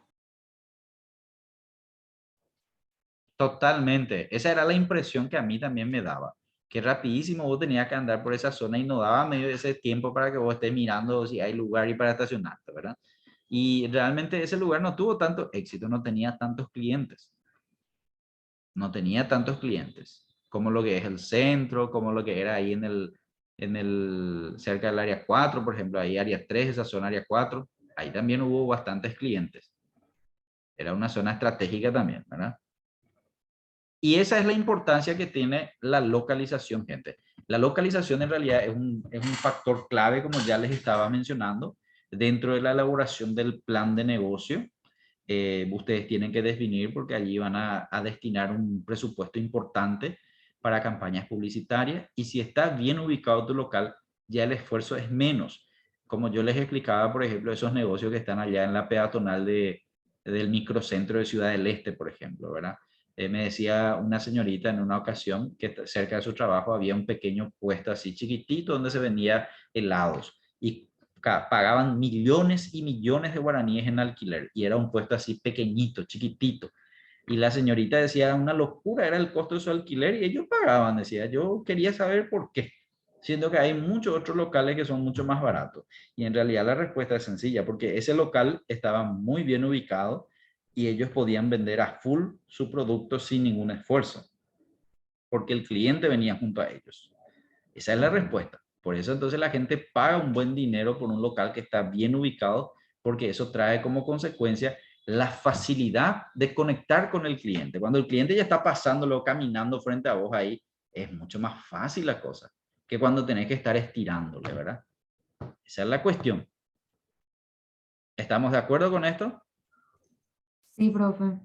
totalmente. Esa era la impresión que a mí también me daba. Que rapidísimo vos tenías que andar por esa zona y no daba medio de ese tiempo para que vos estés mirando si hay lugar y para estacionarte, ¿verdad? Y realmente ese lugar no tuvo tanto éxito, no tenía tantos clientes. No tenía tantos clientes como lo que es el centro, como lo que era ahí cerca del área 4, por ejemplo, ahí área 3, esa zona área 4, ahí también hubo bastantes clientes. Era una zona estratégica también, ¿verdad? Y esa es la importancia que tiene la localización, gente. La localización en realidad es un factor clave, como ya les estaba mencionando, dentro de la elaboración del plan de negocio. Ustedes tienen que definir porque allí van a destinar un presupuesto importante para campañas publicitarias y si está bien ubicado tu local, ya el esfuerzo es menos. Como yo les explicaba, por ejemplo, esos negocios que están allá en la peatonal del microcentro de Ciudad del Este, por ejemplo, ¿verdad? Me decía una señorita en una ocasión que cerca de su trabajo había un pequeño puesto así chiquitito donde se vendía helados y pagaban millones y millones de guaraníes en alquiler y era un puesto así pequeñito, chiquitito. Y la señorita decía, una locura era el costo de su alquiler y ellos pagaban, decía, yo quería saber por qué, siendo que hay muchos otros locales que son mucho más baratos. Y en realidad la respuesta es sencilla, porque ese local estaba muy bien ubicado y ellos podían vender a full su producto sin ningún esfuerzo, porque el cliente venía junto a ellos. Esa es la respuesta. Por eso entonces la gente paga un buen dinero por un local que está bien ubicado, porque eso trae como consecuencia la facilidad de conectar con el cliente. Cuando el cliente ya está pasándolo, caminando frente a vos ahí, es mucho más fácil la cosa que cuando tenés que estar estirándole, ¿verdad? Esa es la cuestión. ¿Estamos de acuerdo con esto? Sí, profe.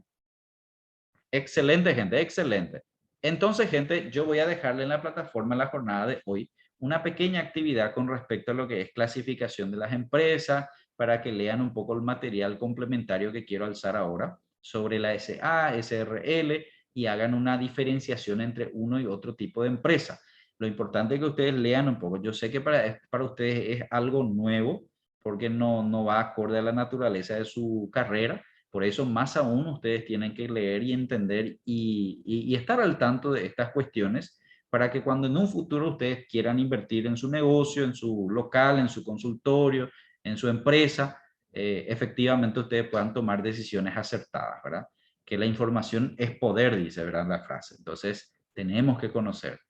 Excelente, gente, excelente. Entonces, gente, yo voy a dejarle en la plataforma en la jornada de hoy una pequeña actividad con respecto a lo que es clasificación de las empresas, para que lean un poco el material complementario que quiero alzar ahora sobre la SA, SRL y hagan una diferenciación entre uno y otro tipo de empresa. Lo importante es que ustedes lean un poco. Yo sé que para ustedes es algo nuevo porque no va acorde a la naturaleza de su carrera. Por eso, más aún, ustedes tienen que leer y entender y estar al tanto de estas cuestiones para que cuando en un futuro ustedes quieran invertir en su negocio, en su local, en su consultorio, en su empresa, efectivamente ustedes puedan tomar decisiones acertadas, ¿verdad? Que la información es poder, dice, ¿verdad? La frase. Entonces, tenemos que conocer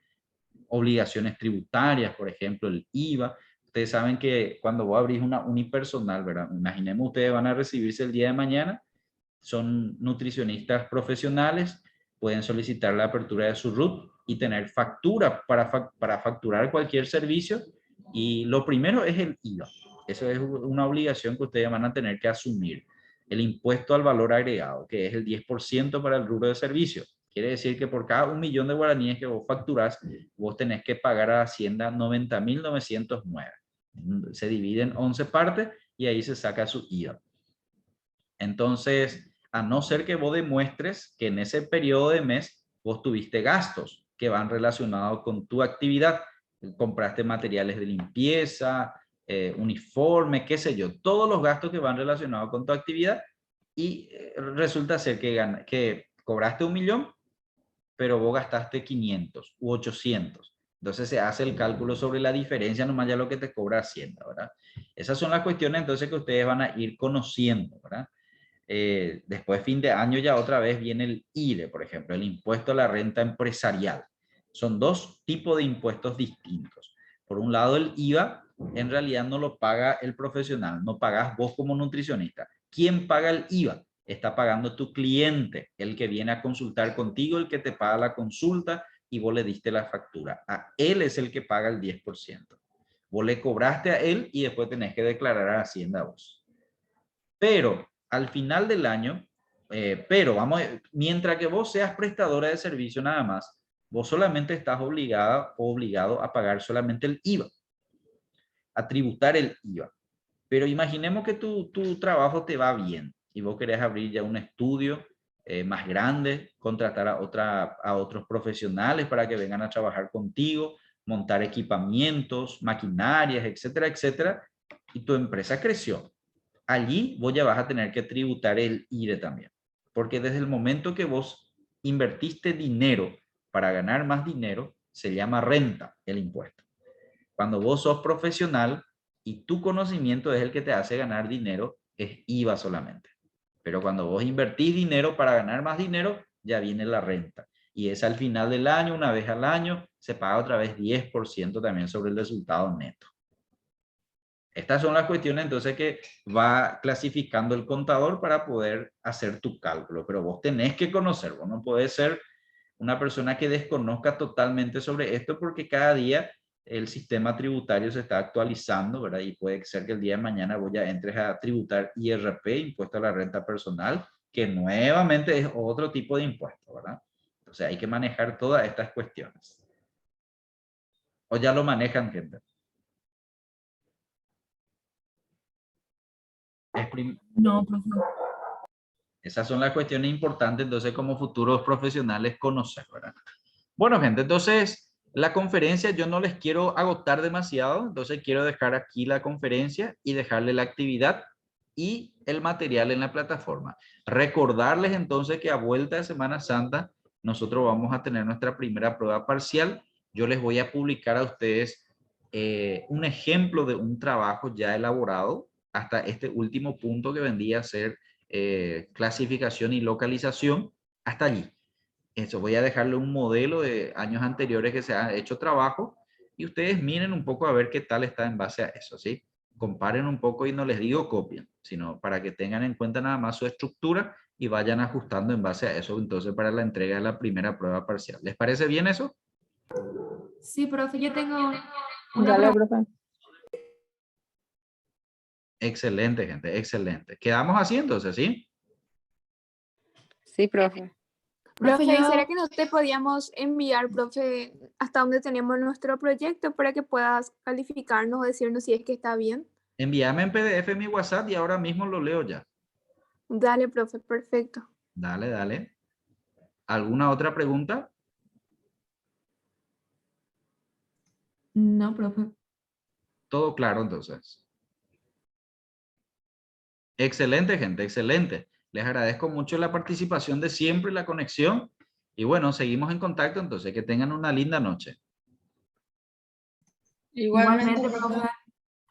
obligaciones tributarias, por ejemplo, el IVA. Ustedes saben que cuando vos abrís una unipersonal, ¿verdad? Imaginemos ustedes van a recibirse el día de mañana, son nutricionistas profesionales, pueden solicitar la apertura de su RUT y tener factura para facturar cualquier servicio. Y lo primero es el IVA. Eso es una obligación que ustedes van a tener que asumir. El impuesto al valor agregado, que es el 10% para el rubro de servicios. Quiere decir que por cada 1.000.000 de guaraníes que vos facturás, vos tenés que pagar a Hacienda 90.909. Se divide en 11 partes y ahí se saca su IVA. Entonces, a no ser que vos demuestres que en ese periodo de mes vos tuviste gastos que van relacionados con tu actividad, compraste materiales de limpieza, uniforme, qué sé yo, todos los gastos que van relacionados con tu actividad y resulta ser que cobraste 1.000.000, pero vos gastaste 500 u 800. Entonces se hace el cálculo sobre la diferencia, nomás ya lo que te cobra Hacienda, ¿verdad? Esas son las cuestiones entonces que ustedes van a ir conociendo, ¿verdad? Después fin de año ya otra vez viene el IRE, por ejemplo, el impuesto a la renta empresarial. Son dos tipos de impuestos distintos. Por un lado, el IVA en realidad no lo paga el profesional, no pagas vos como nutricionista. ¿Quién paga el IVA? Está pagando tu cliente, el que viene a consultar contigo, el que te paga la consulta y vos le diste la factura. A él es el que paga el 10%. Vos le cobraste a él y después tenés que declarar a Hacienda vos. Pero al final del año, mientras que vos seas prestadora de servicio nada más, vos solamente estás obligada o obligado a pagar solamente el IVA, a tributar el IVA. Pero imaginemos que tu trabajo te va bien y vos querés abrir ya un estudio más grande, contratar a otros profesionales para que vengan a trabajar contigo, montar equipamientos, maquinarias, etcétera, etcétera, y tu empresa creció. Allí vos ya vas a tener que tributar el IRE también, porque desde el momento que vos invertiste dinero para ganar más dinero, se llama renta el impuesto. Cuando vos sos profesional y tu conocimiento es el que te hace ganar dinero, es IVA solamente. Pero cuando vos invertís dinero para ganar más dinero, ya viene la renta. Y es al final del año, una vez al año, se paga otra vez 10% también sobre el resultado neto. Estas son las cuestiones entonces que va clasificando el contador para poder hacer tu cálculo. Pero vos tenés que conocer, vos no podés ser una persona que desconozca totalmente sobre esto porque cada día el sistema tributario se está actualizando, ¿verdad? Y puede ser que el día de mañana vos ya entres a tributar IRP, impuesto a la renta personal, que nuevamente es otro tipo de impuesto, ¿verdad? Entonces hay que manejar todas estas cuestiones. ¿O ya lo manejan, gente? No, profe. Esas son las cuestiones importantes, entonces, como futuros profesionales conocer, ¿verdad? Bueno, gente, entonces, la conferencia yo no les quiero agotar demasiado, entonces quiero dejar aquí la conferencia y dejarle la actividad y el material en la plataforma. Recordarles entonces que a vuelta de Semana Santa nosotros vamos a tener nuestra primera prueba parcial. Yo les voy a publicar a ustedes un ejemplo de un trabajo ya elaborado hasta este último punto que vendría a ser clasificación y localización, hasta allí. Eso, voy a dejarle un modelo de años anteriores que se ha hecho trabajo y ustedes miren un poco a ver qué tal está en base a eso, ¿sí? Comparen un poco y no les digo copien, sino para que tengan en cuenta nada más su estructura y vayan ajustando en base a eso, entonces para la entrega de la primera prueba parcial. ¿Les parece bien eso? Sí, profe, yo tengo una Dale, pregunta. profe. Excelente, gente, excelente. Quedamos así entonces, ¿sí? Sí, profe. Profe, Profe, ¿y yo- será que nosotros podíamos enviar, profe, hasta donde tenemos nuestro proyecto para que puedas calificarnos o decirnos si es que está bien? Envíame en PDF mi WhatsApp y ahora mismo lo leo ya. Dale, profe, perfecto. Dale, dale. ¿Alguna otra pregunta? No, profe. Todo claro entonces. Excelente, gente, excelente. Les agradezco mucho la participación de siempre, la conexión. Y bueno, seguimos en contacto, entonces que tengan una linda noche. Igualmente, Igualmente, profe. profe.